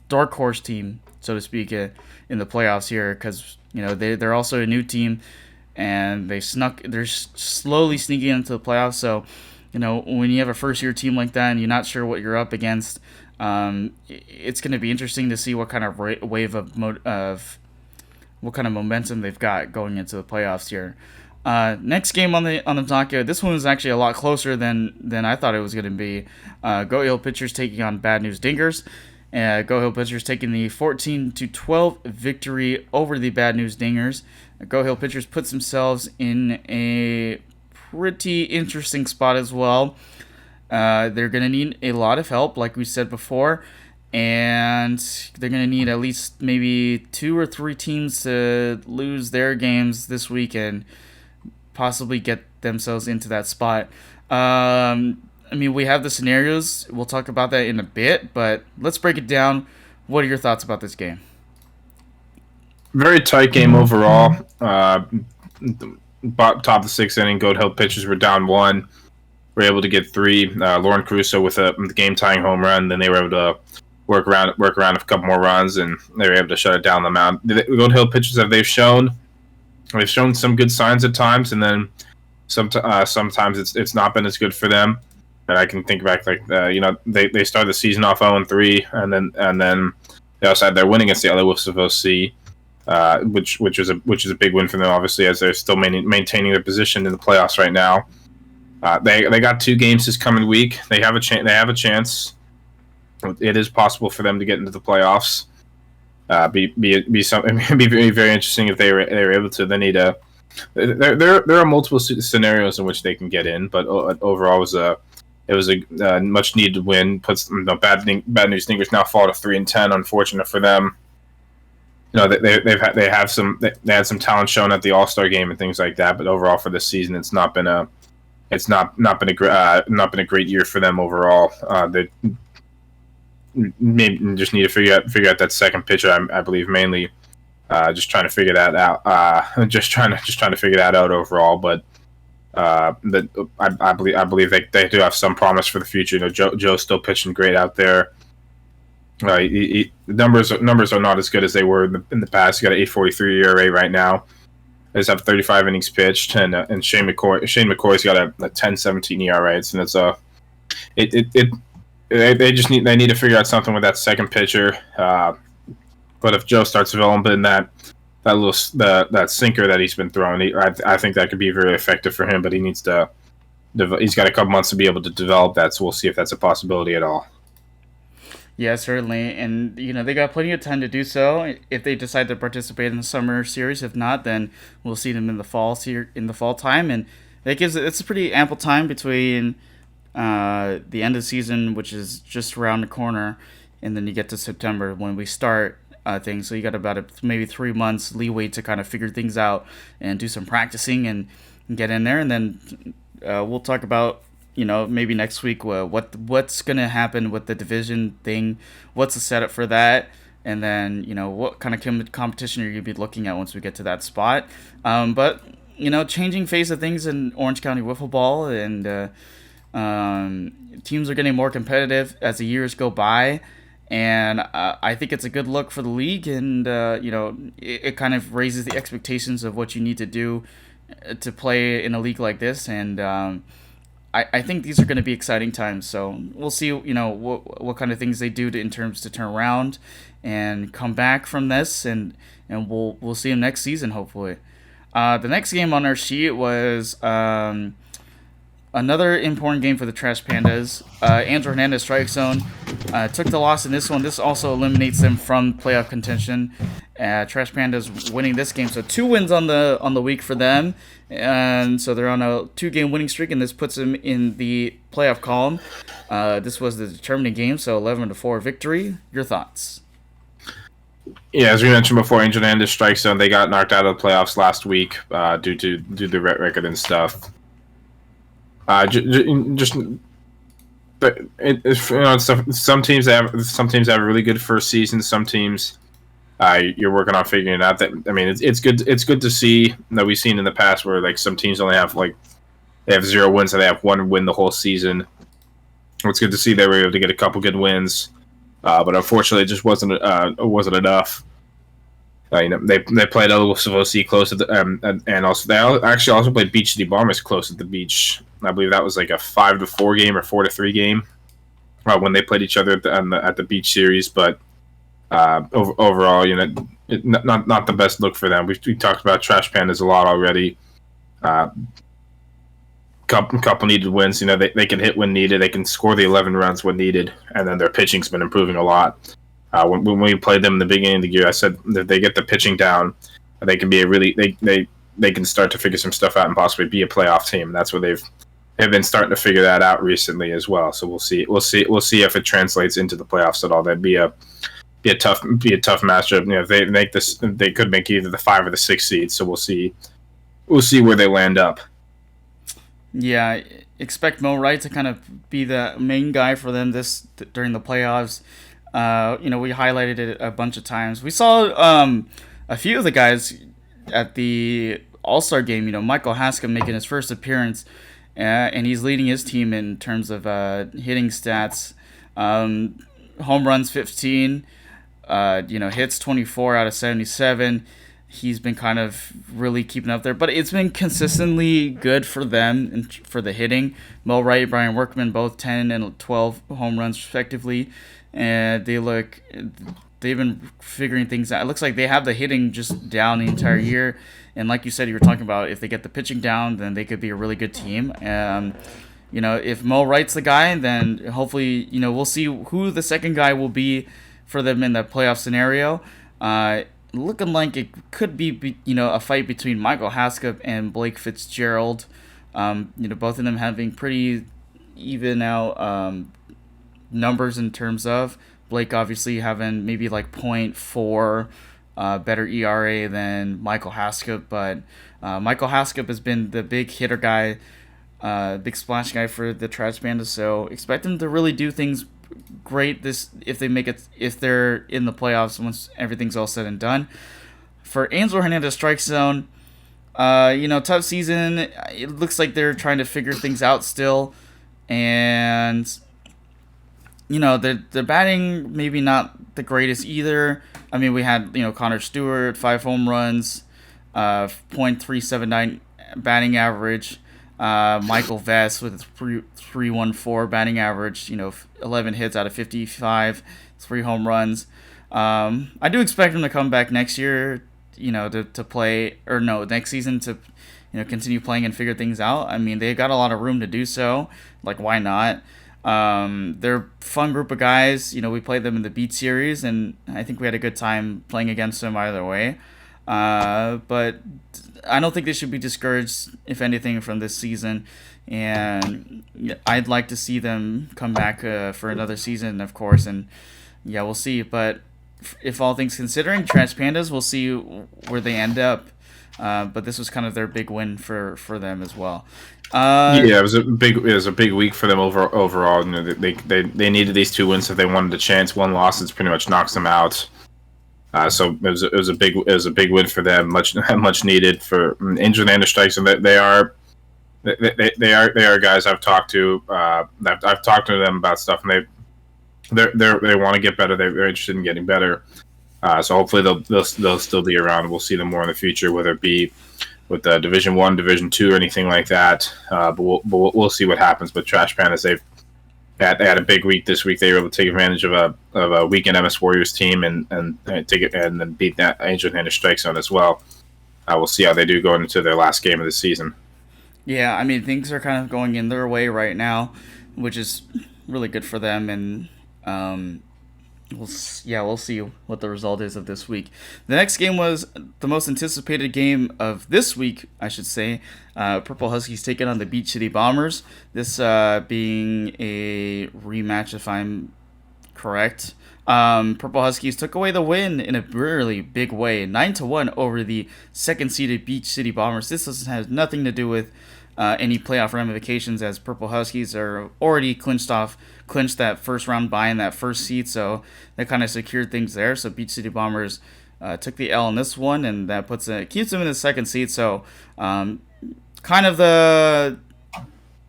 dark horse team, so to speak, in the playoffs here, because they're also a new team, and they're slowly sneaking into the playoffs. So when you have a first year team like that and you're not sure what you're up against, it's going to be interesting to see what kind of wave of what kind of momentum they've got going into the playoffs here. Next game on the docket. This one was actually a lot closer than I thought it was going to be. Go Hill Pitchers taking on Bad News Dingers. Go Hill Pitchers taking the 14-12 victory over the Bad News Dingers. Go Hill Pitchers puts themselves in a pretty interesting spot as well. They're going to need a lot of help, like we said before. And they're going to need at least maybe 2 or 3 teams to lose their games this week and possibly get themselves into that spot. We have the scenarios. We'll talk about that in a bit, but let's break it down. What are your thoughts about this game? Very tight game overall. Top of the 6th inning, Goat Hill Pitchers were down 1. Were able to get 3. Lauren Caruso with a game-tying home run. Then they were able to work around a couple more runs, and they were able to shut it down the mound. The Gold Hill pitchers they've shown some good signs at times, and then sometimes it's not been as good for them. And I can think back they started the season off 0-3, and then they also had their win against the LA Wolves of OC, which is a big win for them, obviously, as they're still maintaining their position in the playoffs right now. They got 2 games this coming week. They have a chance. It is possible for them to get into the playoffs. Be very, very interesting if they were able to. They need there are multiple scenarios in which they can get in, but overall it was a much needed win. Puts Bad News Dingers now fall to 3-10. Unfortunate for them. They had some talent shown at the All-Star game and things like that, but overall for this season it's not been a great year for them overall. They maybe just need to figure out that second pitcher. I believe mainly just trying to figure that out. Just trying to figure that out overall. But I believe they do have some promise for the future. Joe's still pitching great out there. The numbers are not as good as they were in the past. He got an 8.43 ERA right now. They just have 35 innings pitched, and Shane McCoy's got a 10.17 ERA. And it's a they need to figure out something with that second pitcher. But if Joe starts developing that sinker that he's been throwing, I think that could be very effective for him. But he's got a couple months to be able to develop that. So we'll see if that's a possibility at all. Yeah, certainly, and they got plenty of time to do so if they decide to participate in the summer series. If not, then we'll see them in the fall time, and it's a pretty ample time between the end of the season, which is just around the corner, and then you get to September when we start things. So you got about maybe 3 months leeway to kind of figure things out and do some practicing and get in there, and then we'll talk about maybe next week what's gonna happen with the division thing, what's the setup for that, and then what kind of competition are you gonna be looking at once we get to that spot. But changing face of things in Orange County wiffle ball, and teams are getting more competitive as the years go by, and I think it's a good look for the league, and it kind of raises the expectations of what you need to do to play in a league like this, and I think these are going to be exciting times. So we'll see, what kind of things they do in terms to turn around and come back from this, and we'll see them next season, hopefully. The next game on our sheet was another important game for the Trash Pandas. Andrew Hernandez Strike Zone took the loss in this one. This also eliminates them from playoff contention. Trash Pandas winning this game, so 2 wins on the week for them, and so they're on a 2-game winning streak, and this puts them in the playoff column. This was the determining game, so 11-4 victory. Your thoughts? Yeah, as we mentioned before, Angel Hernandez Strike Zone, they got knocked out of the playoffs last week due to the record and stuff. Some teams have a really good first season. Some teams, you're working on figuring it out. It's good. It's good to see that we've seen in the past where like some teams only have they have 0 wins and they have 1 win the whole season. It's good to see they were able to get a couple good wins, but unfortunately, it just wasn't enough. They played Savosi close at the and also they actually also played Beach City Bombers close at the beach. I believe that was like a 5-4 game or 4-3 game when they played each other at the beach series. But overall, not the best look for them. We talked about Trash Pandas a lot already. Couple needed wins. They can hit when needed. They can score the 11 runs when needed, and then their pitching's been improving a lot. When we played them in the beginning of the year, I said that they get the pitching down, they can be they can start to figure some stuff out and possibly be a playoff team. And that's what they've been starting to figure that out recently as well. So we'll see if it translates into the playoffs at all. That'd be a tough matchup. If they make this, they could make either the 5 or the 6 seed. So we'll see where they land up. Yeah, expect Mo Wright to kind of be the main guy for them during the playoffs. We highlighted it a bunch of times. We saw a few of the guys at the All-Star game. Michael Haskell making his first appearance, and he's leading his team in terms of hitting stats. Home runs 15, hits 24 out of 77. He's been kind of really keeping up there, but it's been consistently good for them and for the hitting. Mo Wright, Brian Workman, both 10 and 12 home runs respectively. And they've been figuring things out. It looks like they have the hitting just down the entire year. And like you said, you were talking about if they get the pitching down, then they could be a really good team. If Mo Wright's the guy, then hopefully, we'll see who the second guy will be for them in the playoff scenario. Looking like it could be a fight between Michael Haskell and Blake Fitzgerald. Both of them having pretty even out numbers in terms of Blake obviously having maybe like 0.4 better ERA than Michael Haskell, but Michael Haskell has been the big hitter guy, big splash guy for the Trash Pandas, so expect him to really do things great if they're in the playoffs once everything's all said and done. For Angel Hernandez Strike Zone, tough season. It looks like they're trying to figure things out still, and the batting maybe not the greatest either. I mean, we had Connor Stewart 5 home runs, .379 batting average. Michael Vest with a 3.14 batting average. 11 hits out of 55, 3 home runs. I do expect him to come back next year. To play, or no, next season to continue playing and figure things out. I mean, they've got a lot of room to do so. Like, why not? They're a fun group of guys. We played them in the Beat Series, and I think we had a good time playing against them either way. But I don't think they should be discouraged, if anything, from this season. And I'd like to see them come back for another season, of course. And yeah, we'll see. But if all things considering, Trash Pandas, we'll see where they end up. But this was kind of their big win for them as well. Yeah, it was a big week for them overall. They needed these 2 wins if they wanted a chance. 1 loss, it's pretty much knocks them out. So it was a big win for them, much needed for injured and strikes, and they are guys I've talked to. I've talked to them about stuff, and they want to get better. They're interested in getting better. So hopefully they'll still be around. We'll see them more in the future, whether it be with Division 1, Division 2, or anything like that. But we'll see what happens. But Trash Pandas, they had a big week this week. They were able to take advantage of a weakened MS Warriors team and take it and then beat that Angel Handed Strike Zone as well. We'll see how they do going into their last game of the season. Yeah, I mean, things are kind of going in their way right now, which is really good for them. And we'll see what the result is of this week. The next game was the most anticipated game of this week, I should say. Purple Huskies taking on the Beach City Bombers. This being a rematch, if I'm correct. Purple Huskies took away the win in a really big way, 9-1 over the second-seeded Beach City Bombers. This has nothing to do with any playoff ramifications, as Purple Huskies are already clinched that first round bye in that first seed, so that kind of secured things there. So Beach City Bombers took the L in this one, and that keeps them in the second seed. So kind of the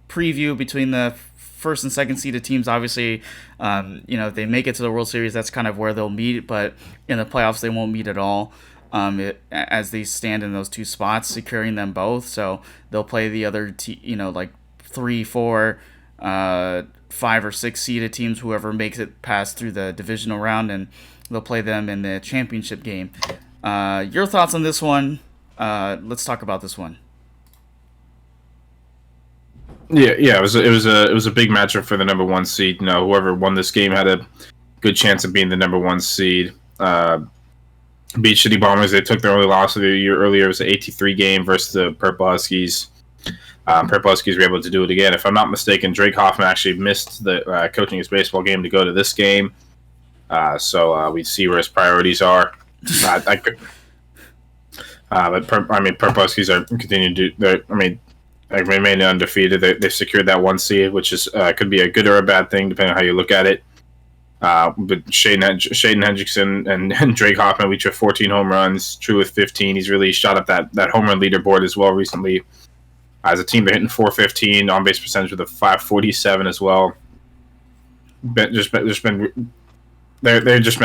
preview between the first and second seeded teams. Obviously, if they make it to the World Series, that's kind of where they'll meet, but in the playoffs they won't meet at all. As they stand in those 2 spots, securing them both. So they'll play the other, like 3, 4, 5 or 6 seeded teams, whoever makes it past through the divisional round, and they'll play them in the championship game. Your thoughts on this one? Let's talk about this one. Yeah, it was a big matchup for the number 1 seed. Whoever won this game had a good chance of being the number 1 seed. Beach City Bombers, they took their only loss of the year earlier. It was an 8-3 game versus the Purple Huskies. Purple Huskies were able to do it again. If I'm not mistaken, Drake Hoffman actually missed the coaching his baseball game to go to this game. So we see where his priorities are. But Purple Huskies are continuing to do. They remain undefeated. They've secured that 1 seed, which is could be a good or a bad thing depending on how you look at it. But Shaden Hendrickson and Drake Hoffman each have 14 home runs. True with 15. He's really shot up that home run leaderboard as well recently. As a team, they're hitting 415, on base percentage with a 547 as well. They've just been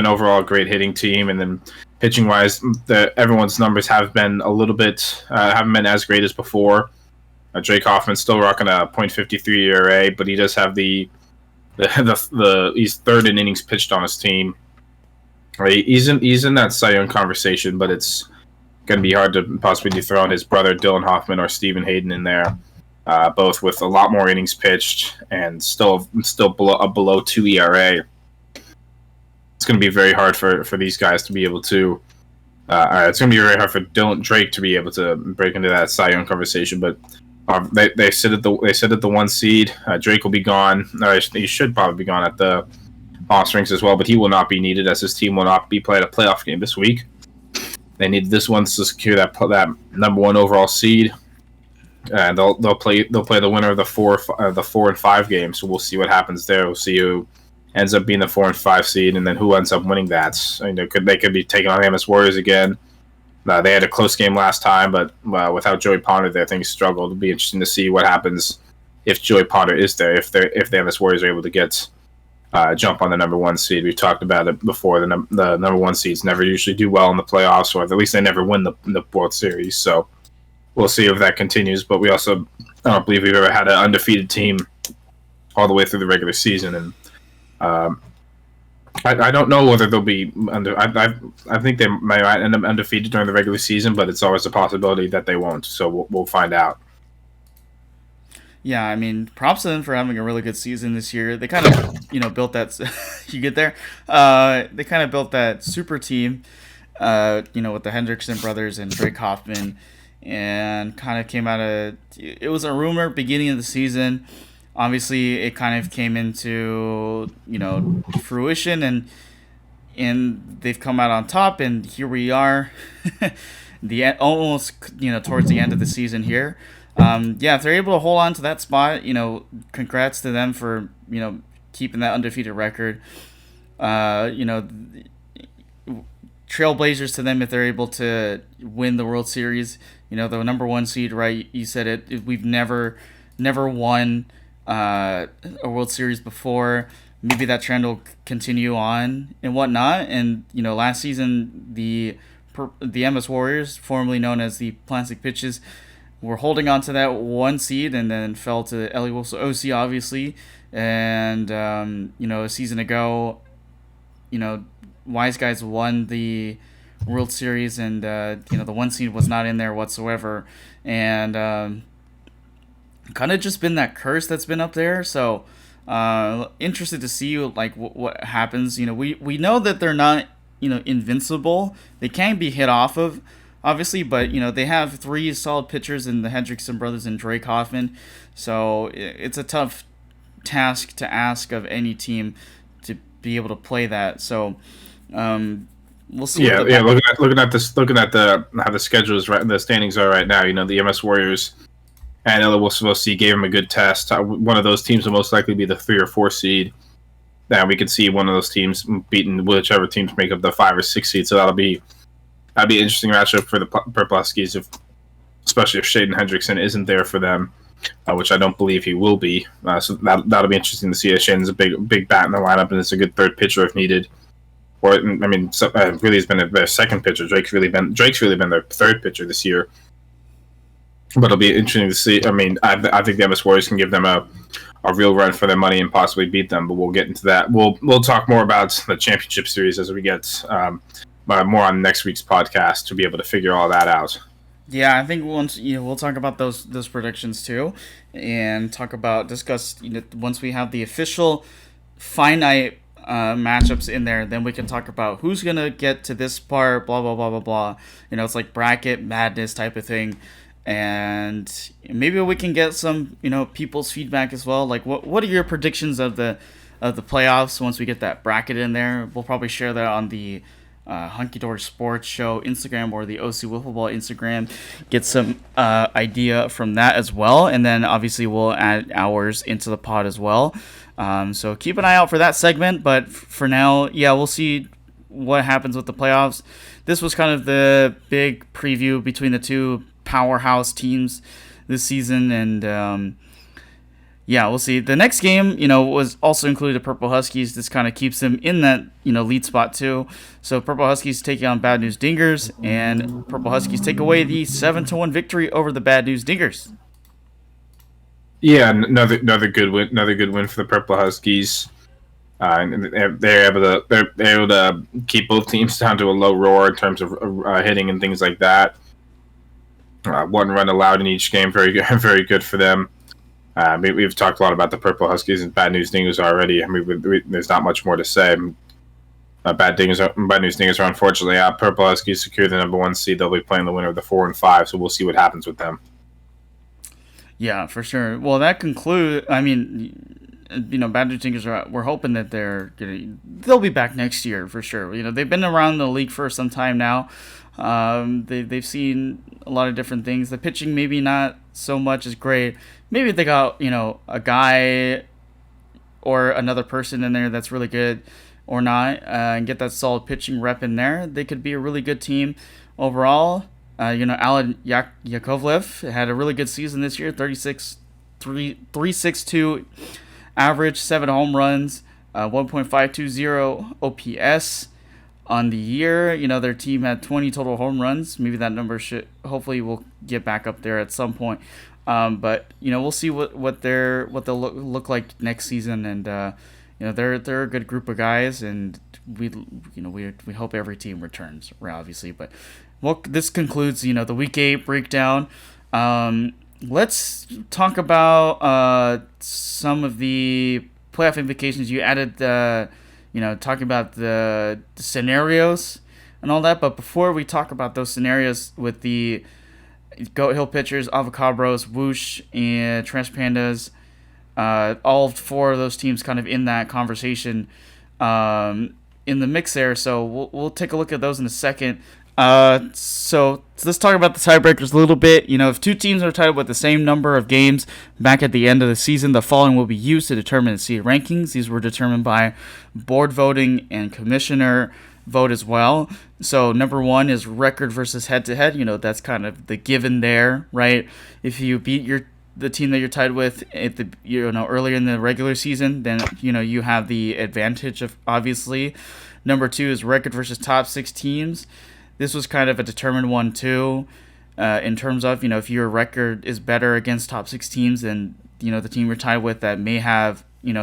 overall a great hitting team, and then pitching wise, everyone's numbers have been a little bit haven't been as great as before. Drake Hoffman's still rocking a .53 ERA, but he does have he's 3rd in innings pitched on his team. Right, he's in that Cy Young conversation, but it's going to be hard to possibly dethrone his brother Dylan Hoffman or Stephen Hayden in there, both with a lot more innings pitched and still below 2 ERA. It's going to be very hard for these guys to be able to. It's going to be very hard for Drake to be able to break into that Cy Young conversation, but. They sit at the 1 seed. Drake will be gone. He should probably be gone at the Palm Springs as well, but he will not be needed as his team will not be playing a playoff game this week. They need this one to secure that number 1 overall seed, and they'll play the winner of the 4 and 5 game. So we'll see what happens there. We'll see who ends up being the 4 and 5 seed, and then who ends up winning that. They could be taking on MS Warriors again. They had a close game last time, but without Joey Ponder there, things struggled. It'll be interesting to see what happens if Joey Ponder is there, if the MS Warriors are able to get jump on the number one seed. We talked about it before. The number one seeds never usually do well in the playoffs, or at least they never win the World Series. So we'll see if that continues. But we also, I don't believe we've ever had an undefeated team all the way through the regular season. And I don't know whether they'll be under. I think they might end up undefeated during the regular season, but it's always a possibility that they won't. So we'll find out. Yeah, I mean, props to them for having a really good season this year. They kind of, built that. You get there. They kind of built that super team, with the Hendrickson brothers and Drake Hoffman, and kind of came out of. It was a rumor beginning of the season. Obviously, it kind of came into fruition, and they've come out on top, and here we are, almost towards the end of the season here. If they're able to hold on to that spot, congrats to them for keeping that undefeated record. Trailblazers to them if they're able to win the World Series. The number one seed, right? You said it. We've never won a World Series before. Maybe that trend will continue on and whatnot. And last season the MS Warriors, formerly known as the Plastic Pitches, were holding on to that one seed and then fell to Ellie Wilson OC, obviously. And a season ago, Wise Guys won the World Series, and the one seed was not in there whatsoever. And kind of just been that curse that's been up there. So interested to see what happens. We know that they're not invincible. They can be hit off of, obviously, but they have three solid pitchers in the Hendrickson brothers and Drake Hoffman. So it's a tough task to ask of any team to be able to play that. So we'll see. Yeah. Looking at how the schedule is right, the standings are right now. The MS Warriors and LWC gave them a good test. One of those teams will most likely be the 3 or 4 seed. Now we could see one of those teams beating whichever teams make up the 5 or 6 seed. So that'd be an interesting matchup for the Purple Huskies, especially if Shaden Hendrickson isn't there for them, which I don't believe he will be. So that'll be interesting to see. Shaden's a big bat in the lineup, and it's a good third pitcher if needed. Or really has been their second pitcher. Drake's really been their third pitcher this year. But it'll be interesting to see. I mean, I think the MS Warriors can give them a real run for their money and possibly beat them. But we'll get into that. We'll talk more about the championship series as we get more on next week's podcast to be able to figure all that out. Yeah, I think once we'll talk about those predictions too, and discuss once we have the official finite matchups in there, then we can talk about who's gonna get to this part. Blah blah blah blah blah. It's like bracket madness type of thing. And maybe we can get some, people's feedback as well. Like, what are your predictions of the playoffs once we get that bracket in there? We'll probably share that on the Hunky Dory Sports Show Instagram or the OC Wiffle Ball Instagram. Get some idea from that as well, and then obviously we'll add ours into the pod as well. So keep an eye out for that segment. But for now, we'll see what happens with the playoffs. This was kind of the big preview between the two powerhouse teams this season, and we'll see. The next game, was also included the Purple Huskies. This kind of keeps them in that lead spot too. So Purple Huskies take on Bad News Dingers, and Purple Huskies take away the 7-1 victory over the Bad News Dingers. Yeah, another good win for the Purple Huskies. They're able to keep both teams down to a low roar in terms of hitting and things like that. 1 run allowed in each game, very good, very good for them. We've talked a lot about the Purple Huskies and Bad News Dingers already. I mean, there's not much more to say. Bad News Dingers are unfortunately out. Purple Huskies secure the number 1 seed. They'll be playing the winner of the 4 and 5, so we'll see what happens with them. Yeah, for sure. Well, that concludes. I mean, Bad News Dingers we're hoping that they'll be back next year for sure. They've been around the league for some time now. They've seen a lot of different things. The pitching maybe not so much is great. Maybe if they got a guy or another person in there that's really good or not, and get that solid pitching rep in there, they could be a really good team overall. Alan Yakovlev had a really good season this year, 3.62 average, 7 home runs, 1.520 OPS on the year. Their team had 20 total home runs. Maybe that number hopefully will get back up there at some point. But we'll see what they'll look like next season, and they're a good group of guys, and we hope every team returns, obviously. But this concludes the week 8 breakdown. Let's talk about some of the playoff implications. You added talking about the scenarios and all that. But before we talk about those scenarios with the Goat Hill pitchers, Avocabros, Whoosh, and Trash Pandas, all 4 of those teams kind of in that conversation in the mix there. So we'll take a look at those in a second. So let's talk about the tiebreakers a little bit. If 2 teams are tied with the same number of games back at the end of the season, the following will be used to determine the seed rankings. These were determined by board voting and commissioner vote as well. So number 1 is record versus head-to-head. That's kind of the given there, right? If you beat the team that you're tied with at the earlier in the regular season, then you have the advantage of, obviously. Number 2 is record versus top 6 teams. This was kind of a determined one too, in terms of if your record is better against top 6 teams than the team you're tied with that may have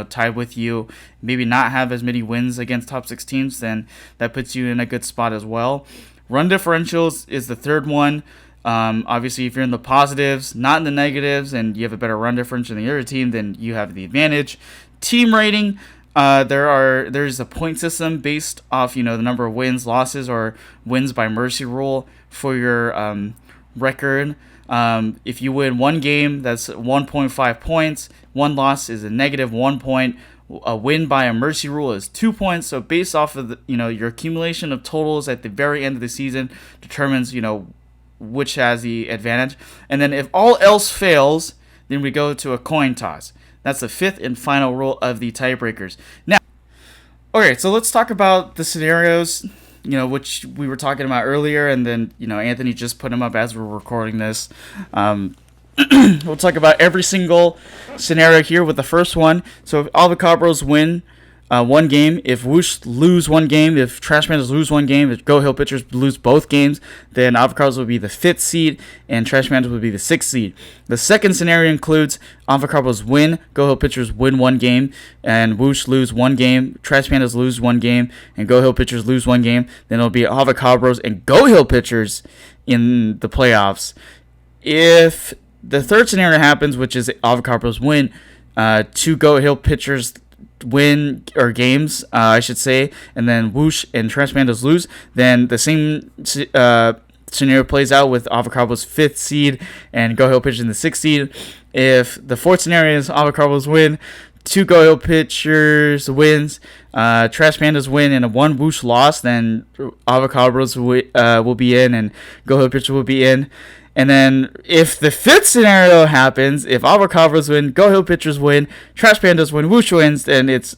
tied with you, maybe not have as many wins against top 6 teams, then that puts you in a good spot as well. Run differentials is the third one. Obviously, if you're in the positives, not in the negatives, and you have a better run differential than the other team, then you have the advantage. Team rating. There's a point system based off the number of wins, losses, or wins by mercy rule for your record. If you win 1 game, that's 1.5 points. 1 loss is a negative 1 point. A win by a mercy rule is 2 points. So based off of your accumulation of totals at the very end of the season determines which has the advantage. And then if all else fails, then we go to a coin toss. That's the 5th and final rule of the tiebreakers. Now, okay, so let's talk about the scenarios, which we were talking about earlier, and then, Anthony just put them up as we're recording this. We'll talk about every single scenario here with the first one. So if Avocabros win 1 game, if Whoosh lose 1 game, if Trash Pandas lose 1 game, if Go Hill pitchers lose both games, then Avocabros will be the 5th seed and Trash Pandas will be the 6th seed. The second scenario includes Avocabros win, Go Hill pitchers win 1 game, and Whoosh lose 1 game, Trash Pandas lose 1 game, and Go Hill pitchers lose 1 game. Then it'll be Avocabros and Go Hill pitchers in the playoffs. If the third scenario happens, which is Avocabros win, 2 Go Hill pitchers win or games, I should say, and then Whoosh and Trash Pandas lose, then the same scenario plays out with Avocabros 5th seed and Go Hill pitchers in the 6th seed. If the fourth scenario is Avocabros win, 2 Go Hill pitchers wins, Trash Pandas win, and a 1 Whoosh loss, then Avocabros will be in and Go Hill pitchers will be in. And then if the 5th scenario happens, if Avocabros win, Go Hill pitchers win, Trash Pandas win, Whoosh wins, then it's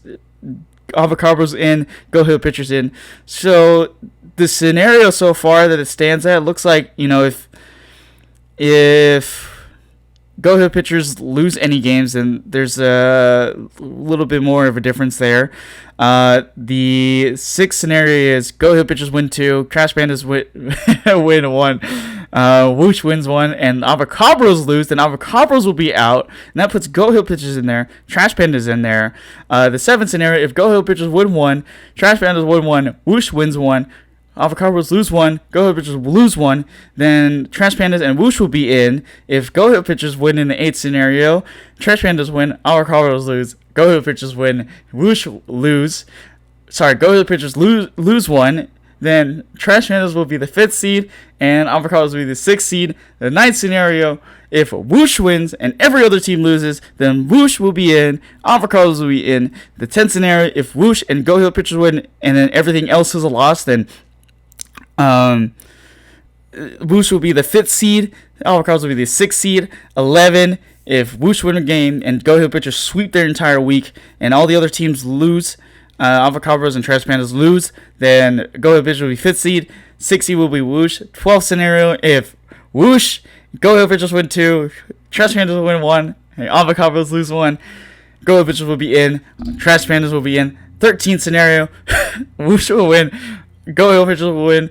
Avocabros in, Go Hill pitchers in. So the scenario so far that it stands at looks like, if Go Hill pitchers lose any games, then there's a little bit more of a difference there. The 6th scenario is Go Hill pitchers win 2, Trash Pandas win 1, Whoosh wins 1, and Avocabros lose, then Avocabros will be out, and that puts Go Hill pitchers in there, Trash Pandas in there. The 7th scenario, if Go Hill pitchers win 1, Trash Pandas win 1, Whoosh wins 1, Avocabros lose 1, Go Hill pitchers will lose 1, then Trash Pandas and Whoosh will be in. If Go Hill pitchers win in the 8th scenario, Trash Pandas win, Avocabros lose, Go Hill pitchers win, Whoosh lose. Go Hill pitchers lose 1, then Trash Pandas will be the 5th seed and Avocabros will be the 6th seed. The 9th scenario, if Whoosh wins and every other team loses, then Whoosh will be in, Avocabros will be in. The 10th scenario, if Whoosh and Go Hill pitchers win and then everything else is a loss, then Whoosh will be the 5th seed, Avocabros will be the 6th seed. 11, if Whoosh win a game and Go Hill pitchers sweep their entire week and all the other teams lose, Avocabros and Trash Pandas lose, then Go Hill pitchers will be 5th seed, 6th seed will be Whoosh. 12th scenario, if Whoosh, Go Hill pitchers win 2, Trash Pandas win 1, and Avocabros lose 1, Go Hill Pitchers will be in. Trash Pandas will be in. 13th scenario, Whoosh will win. Go Hill Pitchers will win.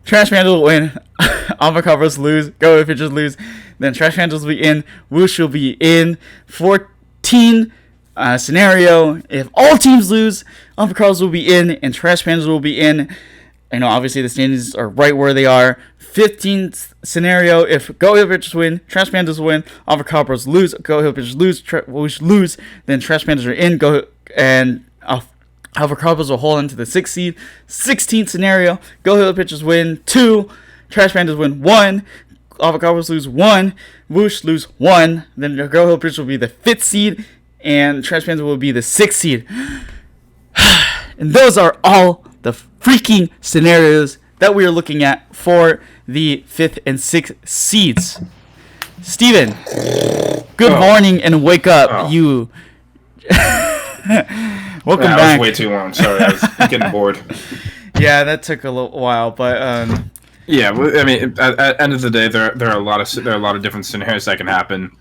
Trash Pandas will win. Avocabros lose. Go Hill Pitchers lose. Then Trash Pandas will be in. Whoosh will be in. 14 scenario. If all teams lose, Avocabros will be in and Trash Pandas will be in. I know obviously the standings are right where they are. 15th scenario. If Go Hill Pitchers win, Trash Pandas win. Avocabros lose. Go Hill Pitchers lose. Whoosh lose. Then Trash Pandas are in. Avocabros will hold on to the 6th seed. 16th scenario. Go Hill Pitchers win 2. Trash Pandas win 1. Avocabros lose 1. Whoosh lose 1. Then the Go Hill Pitchers will be the 5th seed. And Trash Pandas will be the 6th seed. And those are all the freaking scenarios that we are looking at for the 5th and 6th seeds. Steven, good morning and wake up. You. Welcome back. That was way too long. Sorry, I was getting bored. Yeah, that took a little while, but yeah. I mean, at the end of the day, there are a lot of different scenarios that can happen.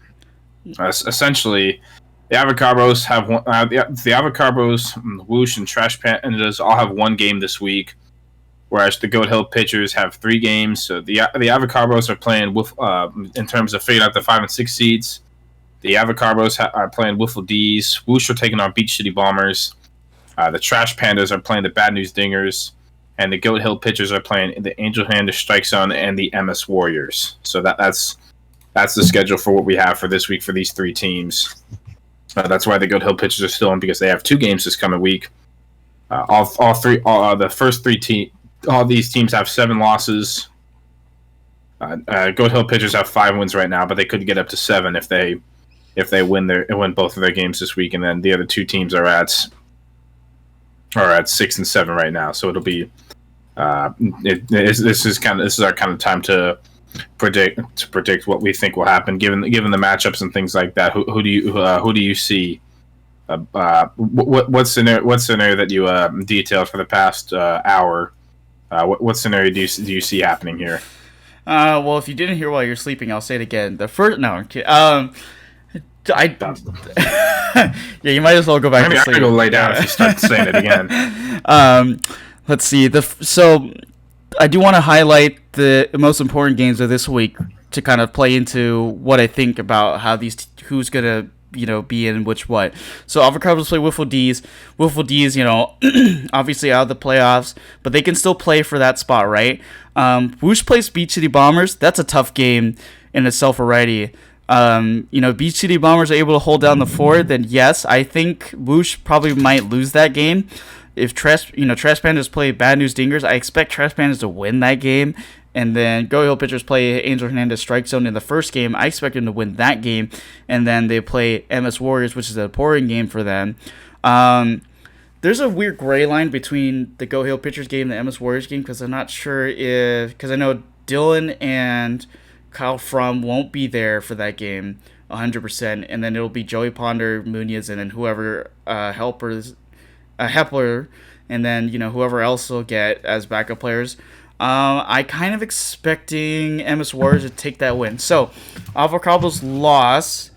Essentially, the Avocabros have one. The Avocabros, Whoosh, and Trash Pandas all have one game this week, whereas the Goat Hill Pitchers have 3 games. So the Avocabros are playing with in terms of figuring out the 5 and 6 seeds. The Avocabros are playing Wiffle D's. Whoosh are taking on Beach City Bombers. The Trash Pandas are playing the Bad News Dingers. And the Goat Hill Pitchers are playing the Angel Hand, the Strike Zone, and the MS Warriors. So that's the schedule for what we have for this week for these 3 teams. That's why the Goat Hill Pitchers are still in, because they have 2 games this coming week. The first 3 teams, all these teams have 7 losses. Goat Hill Pitchers have 5 wins right now, but they could get up to 7 if they win both of their games this week, and then the other 2 teams are at 6 and 7 right now. So it'll be this is our kind of time to predict what we think will happen given the matchups and things like that. Who do you see? What scenario that you detailed for the past hour? What scenario do you see happening here? Well, if you didn't hear while you're sleeping, I'll say it again. Yeah, you might as well go back to sleep. I'm gonna go lay down if you start saying it again. Let's see. So I do want to highlight the most important games of this week to kind of play into what I think about how who's gonna be in which what. So Avocabros play Wiffle D's. Wiffle D's, obviously out of the playoffs, but they can still play for that spot, right? Whoosh plays Beach City Bombers. That's a tough game in itself already. Beach City Bombers are able to hold down the fort, then yes, I think Whoosh probably might lose that game. If Trash Pandas play Bad News Dingers, I expect Trash Pandas to win that game. And then Go Hill Pitchers play Angel Hernandez Strike Zone in the first game. I expect them to win that game. And then they play MS Warriors, which is a pouring game for them. There's a weird gray line between the Go Hill Pitchers game and the MS Warriors game, because I'm not sure because I know Dylan and Kyle Fromm won't be there for that game 100%, and then it'll be Joey Ponder, Munoz, and then whoever Hepler, and then whoever else will get as backup players. I kind of expecting MS Warriors to take that win. So Avocabros loss.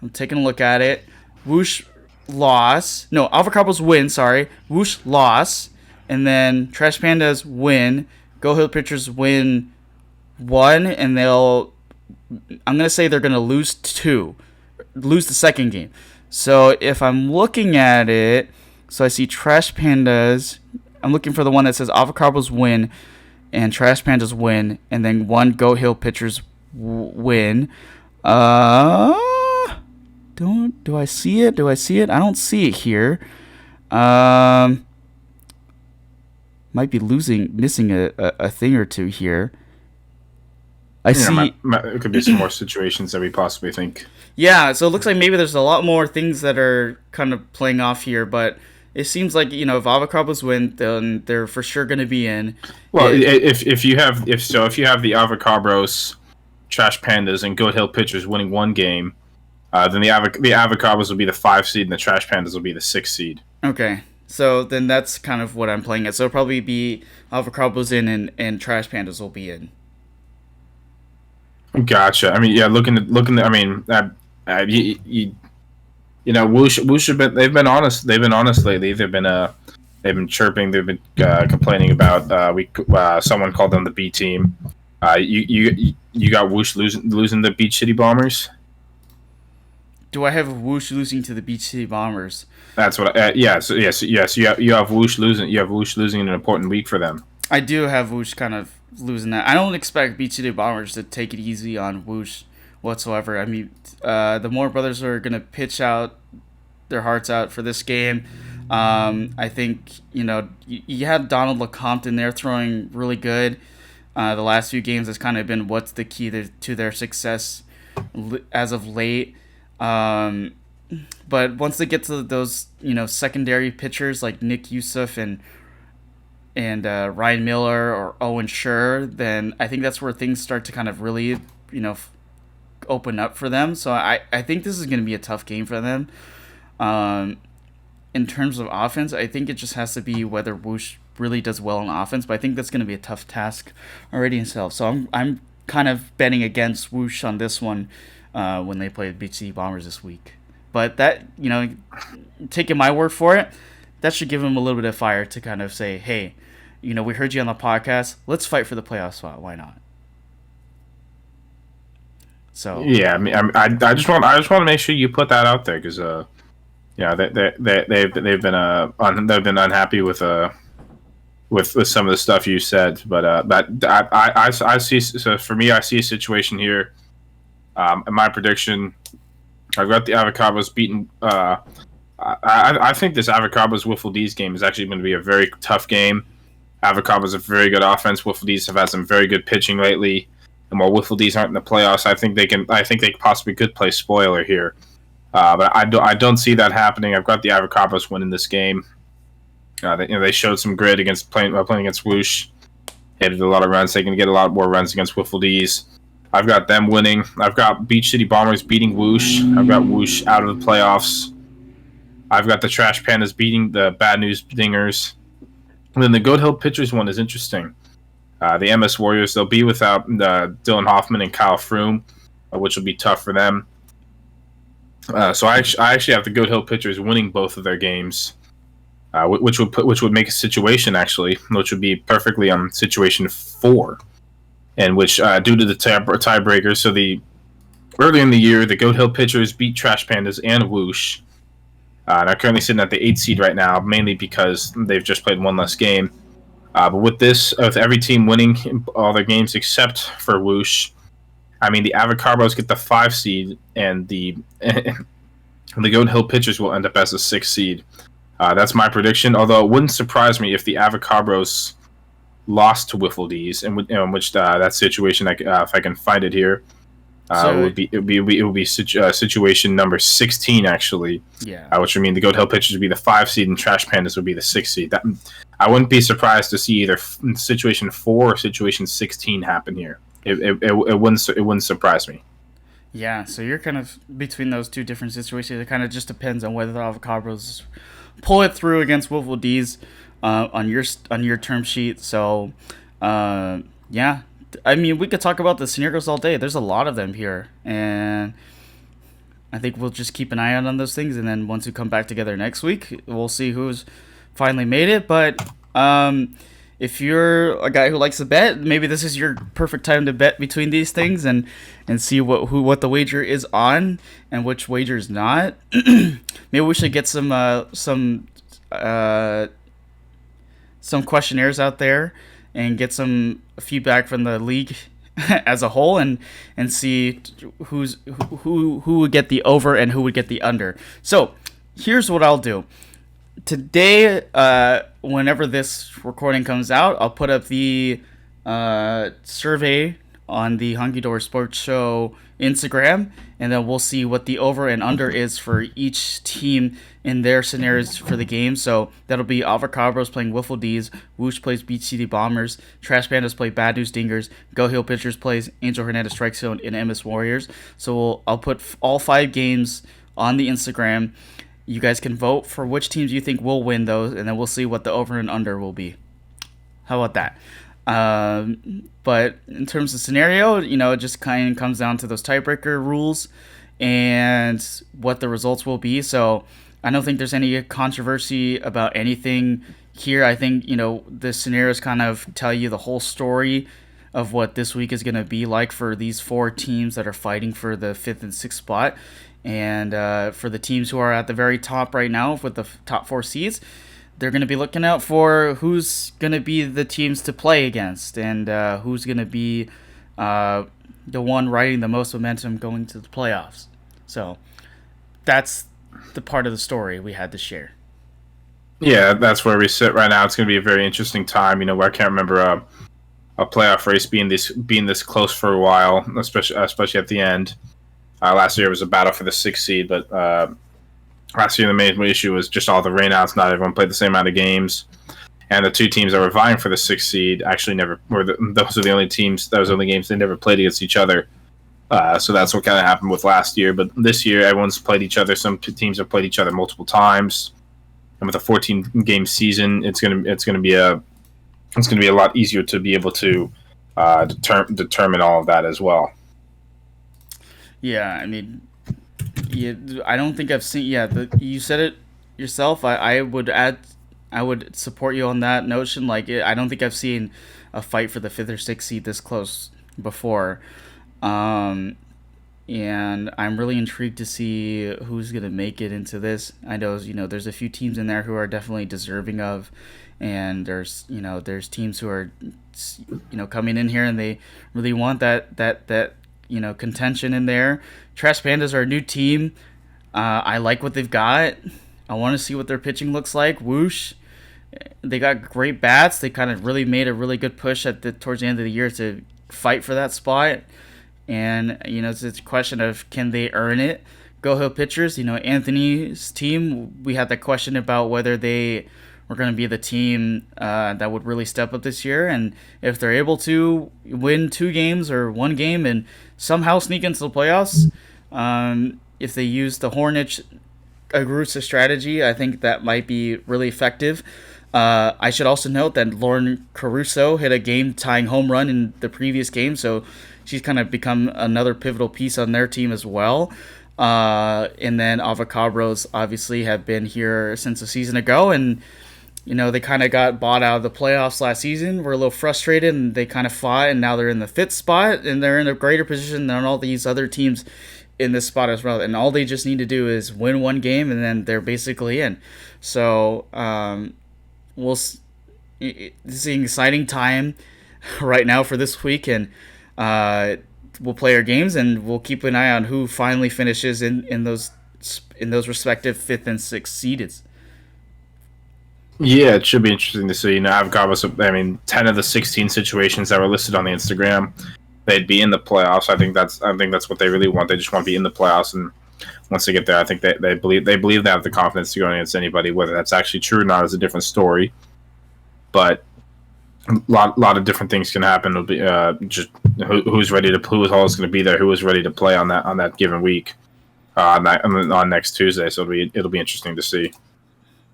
I'm taking a look at it. Whoosh loss. No, Avocabros win. Sorry, Whoosh loss, and then Trash Pandas win. Go Hill Pitchers win 1, and I'm gonna say they're gonna lose the second game. So if I'm looking at it, so I see Trash Pandas. I'm looking for the one that says Avocabros win and Trash Pandas win, and then 1 Go Hill Pitchers win. Do I see it? I don't see it here. Might be missing a thing or two here. I see. It could be some more situations that we possibly think. Yeah, so it looks like maybe there's a lot more things that are kind of playing off here, but it seems like if Avocabros win, then they're for sure going to be in. Well, if you have the Avocabros, Trash Pandas, and Goat Hill Pitchers winning 1 game, then the Avocabros will be the 5 seed, and the Trash Pandas will be the 6 seed. Okay, so then that's kind of what I'm playing at. So it'll probably be Avocabros in and Trash Pandas will be in. Gotcha. I mean, yeah. Looking at. I mean, Whoosh have been they've been honest. They've been honest lately. They've been chirping. They've been complaining about someone called them the B team. You got Whoosh losing the Beach City Bombers. Do I have Whoosh losing to the Beach City Bombers? That's what. Yes. You have Whoosh losing. You have Whoosh losing an important week for them. I do have Whoosh kind of losing that. I don't expect Beach City Bombers to take it easy on Whoosh whatsoever. I mean, the Moore brothers are going to pitch out their hearts out for this game. I think, you have Donald LeCompte in there throwing really good. The last few games has kind of been what's the key to their success as of late. But once they get to those, secondary pitchers like Nick Yusuf and Ryan Miller or Owen Schur, then I think that's where things start to kind of really, open up for them. So I think this is going to be a tough game for them. In terms of offense, I think it just has to be whether Whoosh really does well on offense, but I think that's going to be a tough task already itself. So I'm kind of betting against Whoosh on this one when they play the Beach City Bombers this week. But that, taking my word for it, that should give them a little bit of fire to kind of say, hey, we heard you on the podcast. Let's fight for the playoff spot. Why not? So yeah, I just want to make sure you put that out there because they've been unhappy with some of the stuff you said, but I see. So for me, I see a situation here. In my prediction, I've got the Avocabros beaten. I think this Avocabros Wiffle D's game is actually going to be a very tough game. Avocabros have very good offense. Wiffle D's have had some very good pitching lately. And while Wiffle D's aren't in the playoffs, I think they possibly could play spoiler here. But I don't see that happening. I've got the Avocabros winning this game. They showed some grit against playing against Whoosh. They did a lot of runs. They can get a lot more runs against Wiffle D's. I've got them winning. I've got Beach City Bombers beating Whoosh. I've got Whoosh out of the playoffs. I've got the Trash Pandas beating the Bad News Dingers. And then the Goat Hill Pitchers one is interesting. The MS Warriors, they'll be without Dylan Hoffman and Kyle Froome, which will be tough for them. So I actually have the Goat Hill Pitchers winning both of their games, which would make a situation which would be perfectly on situation 4, and which due to the tiebreaker. So early in the year, the Goat Hill Pitchers beat Trash Pandas and Whoosh. And are currently sitting at the 8th seed right now, mainly because they've just played one less game. But with every team winning all their games except for Whoosh, I mean, the Avocabros get the 5 seed, and the Goat Hill Pitchers will end up as the 6th seed. That's my prediction, although it wouldn't surprise me if the Avocabros lost to Wiffle D's, in which that situation, if I can find it here, it would be situation number 16 actually. Yeah. Which would mean the Goat Hill Pitchers would be the 5 seed and Trash Pandas would be the 6 seed. I wouldn't be surprised to see either situation 4 or situation 16 happen here. It wouldn't surprise me. Yeah, so you're kind of between those two different situations. It kind of just depends on whether the Avocabros pull it through against Wiffle D's on your term sheet. So, yeah. I mean, we could talk about the scenarios all day. There's a lot of them here, and I think we'll just keep an eye out on those things. And then once we come back together next week, we'll see who's finally made it. But if you're a guy who likes to bet, maybe this is your perfect time to bet between these things and see what the wager is on and which wager is not. Maybe we should get some questionnaires out there and get some feedback from the league as a whole and see who would get the over and who would get the under. So here's what I'll do. Today, whenever this recording comes out, I'll put up the survey on the Honky Door Sports Show Instagram, and then we'll see what the over and under is for each team in their scenarios for the game. So that'll be Avocabros playing Wiffle D's, Whoosh plays Beach City Bombers, Trash Pandas play Bad News Dingers, Go Hill Pitchers plays Angel Hernandez Strike Zone and MS Warriors. So I'll put all 5 games on the Instagram. You guys can vote for which teams you think will win those, and then we'll see what the over and under will be. How about that? But in terms of scenario, it just kind of comes down to those tiebreaker rules. and what the results will be. So I don't think there's any controversy about anything here. I think, the scenarios kind of tell you the whole story of what this week is going to be like for these four teams that are fighting for the fifth and sixth spot. And for the teams who are at the very top right now with the top four seeds, they're going to be looking out for who's going to be the teams to play against and who's going to be the one riding the most momentum going to the playoffs. So that's the part of the story we had to share. Yeah, that's where we sit right now. It's going to be a very interesting time. Where I can't remember a playoff race being this close for a while, especially at the end. Last year it was a battle for the sixth seed, but last year the main issue was just all the rainouts. Not everyone played the same amount of games, and the two teams that were vying for the sixth seed actually never were. Those are the only teams. Those are the only games they never played against each other. So that's what kind of happened with last year. But this year, everyone's played each other. Some teams have played each other multiple times, and with a 14-game season, it's gonna be a lot easier to be able to determine all of that as well. Yeah, I mean, I don't think I've seen. Yeah, you said it yourself. I would support you on that notion. Like, I don't think I've seen a fight for the fifth or sixth seed this close before. And I'm really intrigued to see who's gonna make it into this. I know, there's a few teams in there who are definitely deserving of, and there's teams who are, coming in here and they really want that contention in there. Trash Pandas are a new team. I like what they've got. I want to see what their pitching looks like. Whoosh, they got great bats. They kind of really made a really good push towards the end of the year to fight for that spot. And, it's a question of, can they earn it? Go Hill pitchers, Anthony's team, we had that question about whether they were going to be the team that would really step up this year. And if they're able to win 2 games or 1 game and somehow sneak into the playoffs, if they use the Hornets Agrusa strategy, I think that might be really effective. I should also note that Lauren Caruso hit a game-tying home run in the previous game, so she's kind of become another pivotal piece on their team as well. And then Avocabros obviously have been here since a season ago, and they kind of got bought out of the playoffs last season. We're a little frustrated, and they kind of fought, and now they're in the 5th spot, and they're in a greater position than all these other teams in this spot as well. And all they just need to do is win 1 game, and then they're basically in. So this is an exciting time right now for this week, and we'll play our games, and we'll keep an eye on who finally finishes in those respective 5th and 6th seeds. Yeah, it should be interesting to see. Avocabros, 10 of the 16 situations that were listed on the Instagram, they'd be in the playoffs. I think that's what they really want. They just want to be in the playoffs, and once they get there, I think they believe they have the confidence to go against anybody. Whether that's actually true or not is a different story. But a lot of different things can happen. It'll be just who's ready to, who is always going to be there, who is ready to play on that given week, on next Tuesday. So it'll be interesting to see.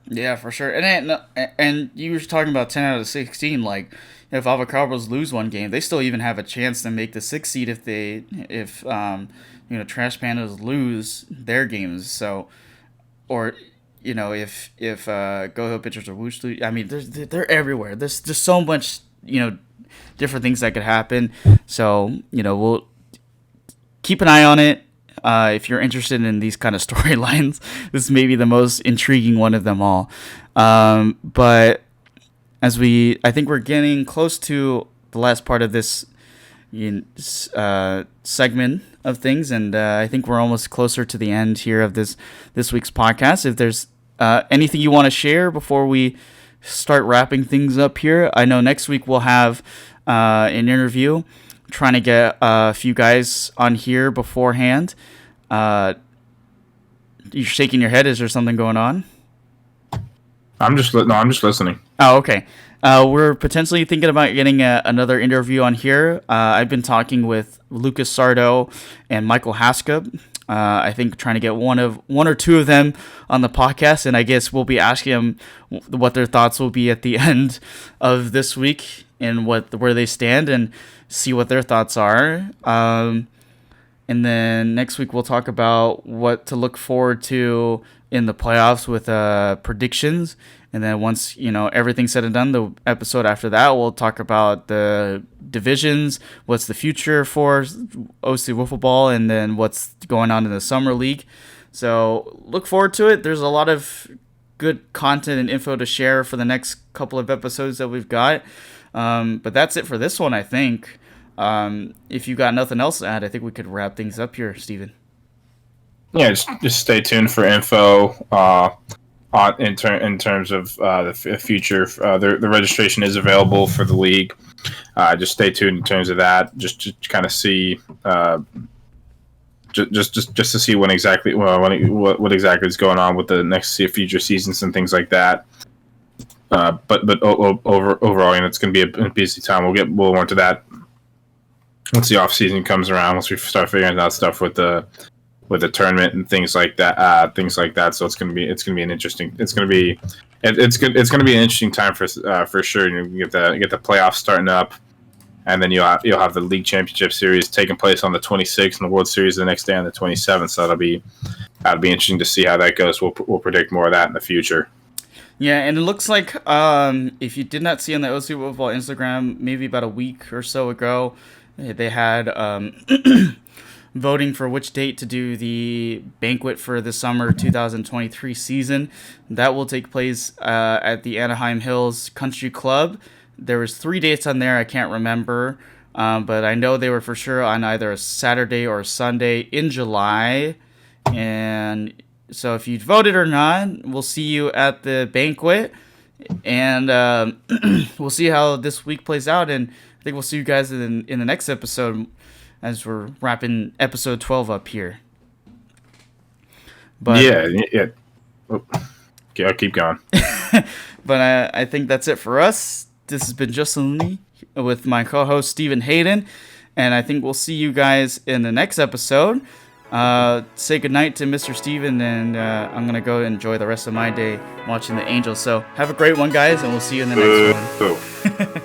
Yeah, for sure. And you were talking about 10 out of 16. Like, if Avocabros lose 1 game, they still even have a chance to make the 6th seed if Trash Pandas lose their games. So, or if Go Hill pitchers or Whoosh lose, I mean, they're everywhere. There's just so much different things that could happen. So we'll keep an eye on it. If you're interested in these kind of storylines, this may be the most intriguing one of them all. But I think we're getting close to the last part of this segment of things, and I think we're almost closer to the end here of this week's podcast. If there's anything you want to share before we start wrapping things up here, I know next week we'll have an interview. Trying to get a few guys on here beforehand. You're shaking your head. Is there something going on? I'm just listening. Oh, okay. We're potentially thinking about getting another interview on here. I've been talking with Lucas Sardo and Michael Haskell. I think trying to get one or two of them on the podcast, and I guess we'll be asking them what their thoughts will be at the end of this week and where they stand, and see what their thoughts are. And then next week we'll talk about what to look forward to in the playoffs with predictions. And then once everything's said and done, the episode after that we'll talk about the divisions, what's the future for OC Wiffle Ball, and then what's going on in the summer league. So look forward to it. There's a lot of good content and info to share for the next couple of episodes that we've got. But that's it for this one, I think. If you got nothing else to add, I think we could wrap things up here, Steven. Yeah, just stay tuned for info in terms of the future. The registration is available for the league. Just stay tuned in terms of that. Just to kind of see, just to see what exactly is going on with the next future seasons and things like that. But overall, it's going to be a busy time. We'll more into that once the off season comes around. Once we start figuring out stuff with the tournament and things like that. So it's going to be an interesting. It's going to be an interesting time for sure. You get the playoffs starting up, and then you'll have the league championship series taking place on the 26th, and the World Series the next day on the 27th. So that'll be interesting to see how that goes. We'll predict more of that in the future. Yeah, and it looks like if you did not see on the OC Football Instagram, maybe about a week or so ago, they had voting for which date to do the banquet for the summer 2023 season. That will take place at the Anaheim Hills Country Club. There was 3 dates on there. I can't remember, but I know they were for sure on either a Saturday or a Sunday in July. And so if you voted or not, we'll see you at the banquet, and we'll see how this week plays out. And I think we'll see you guys in the next episode as we're wrapping episode 12 up here. But yeah. Okay, I'll keep going. But I think that's it for us. This has been Justin Lee with my co-host Stephen Hayden, and I think we'll see you guys in the next episode. Say goodnight to Mr. Steven, and I'm going to go enjoy the rest of my day watching the Angels. So have a great one, guys, and we'll see you in the next one.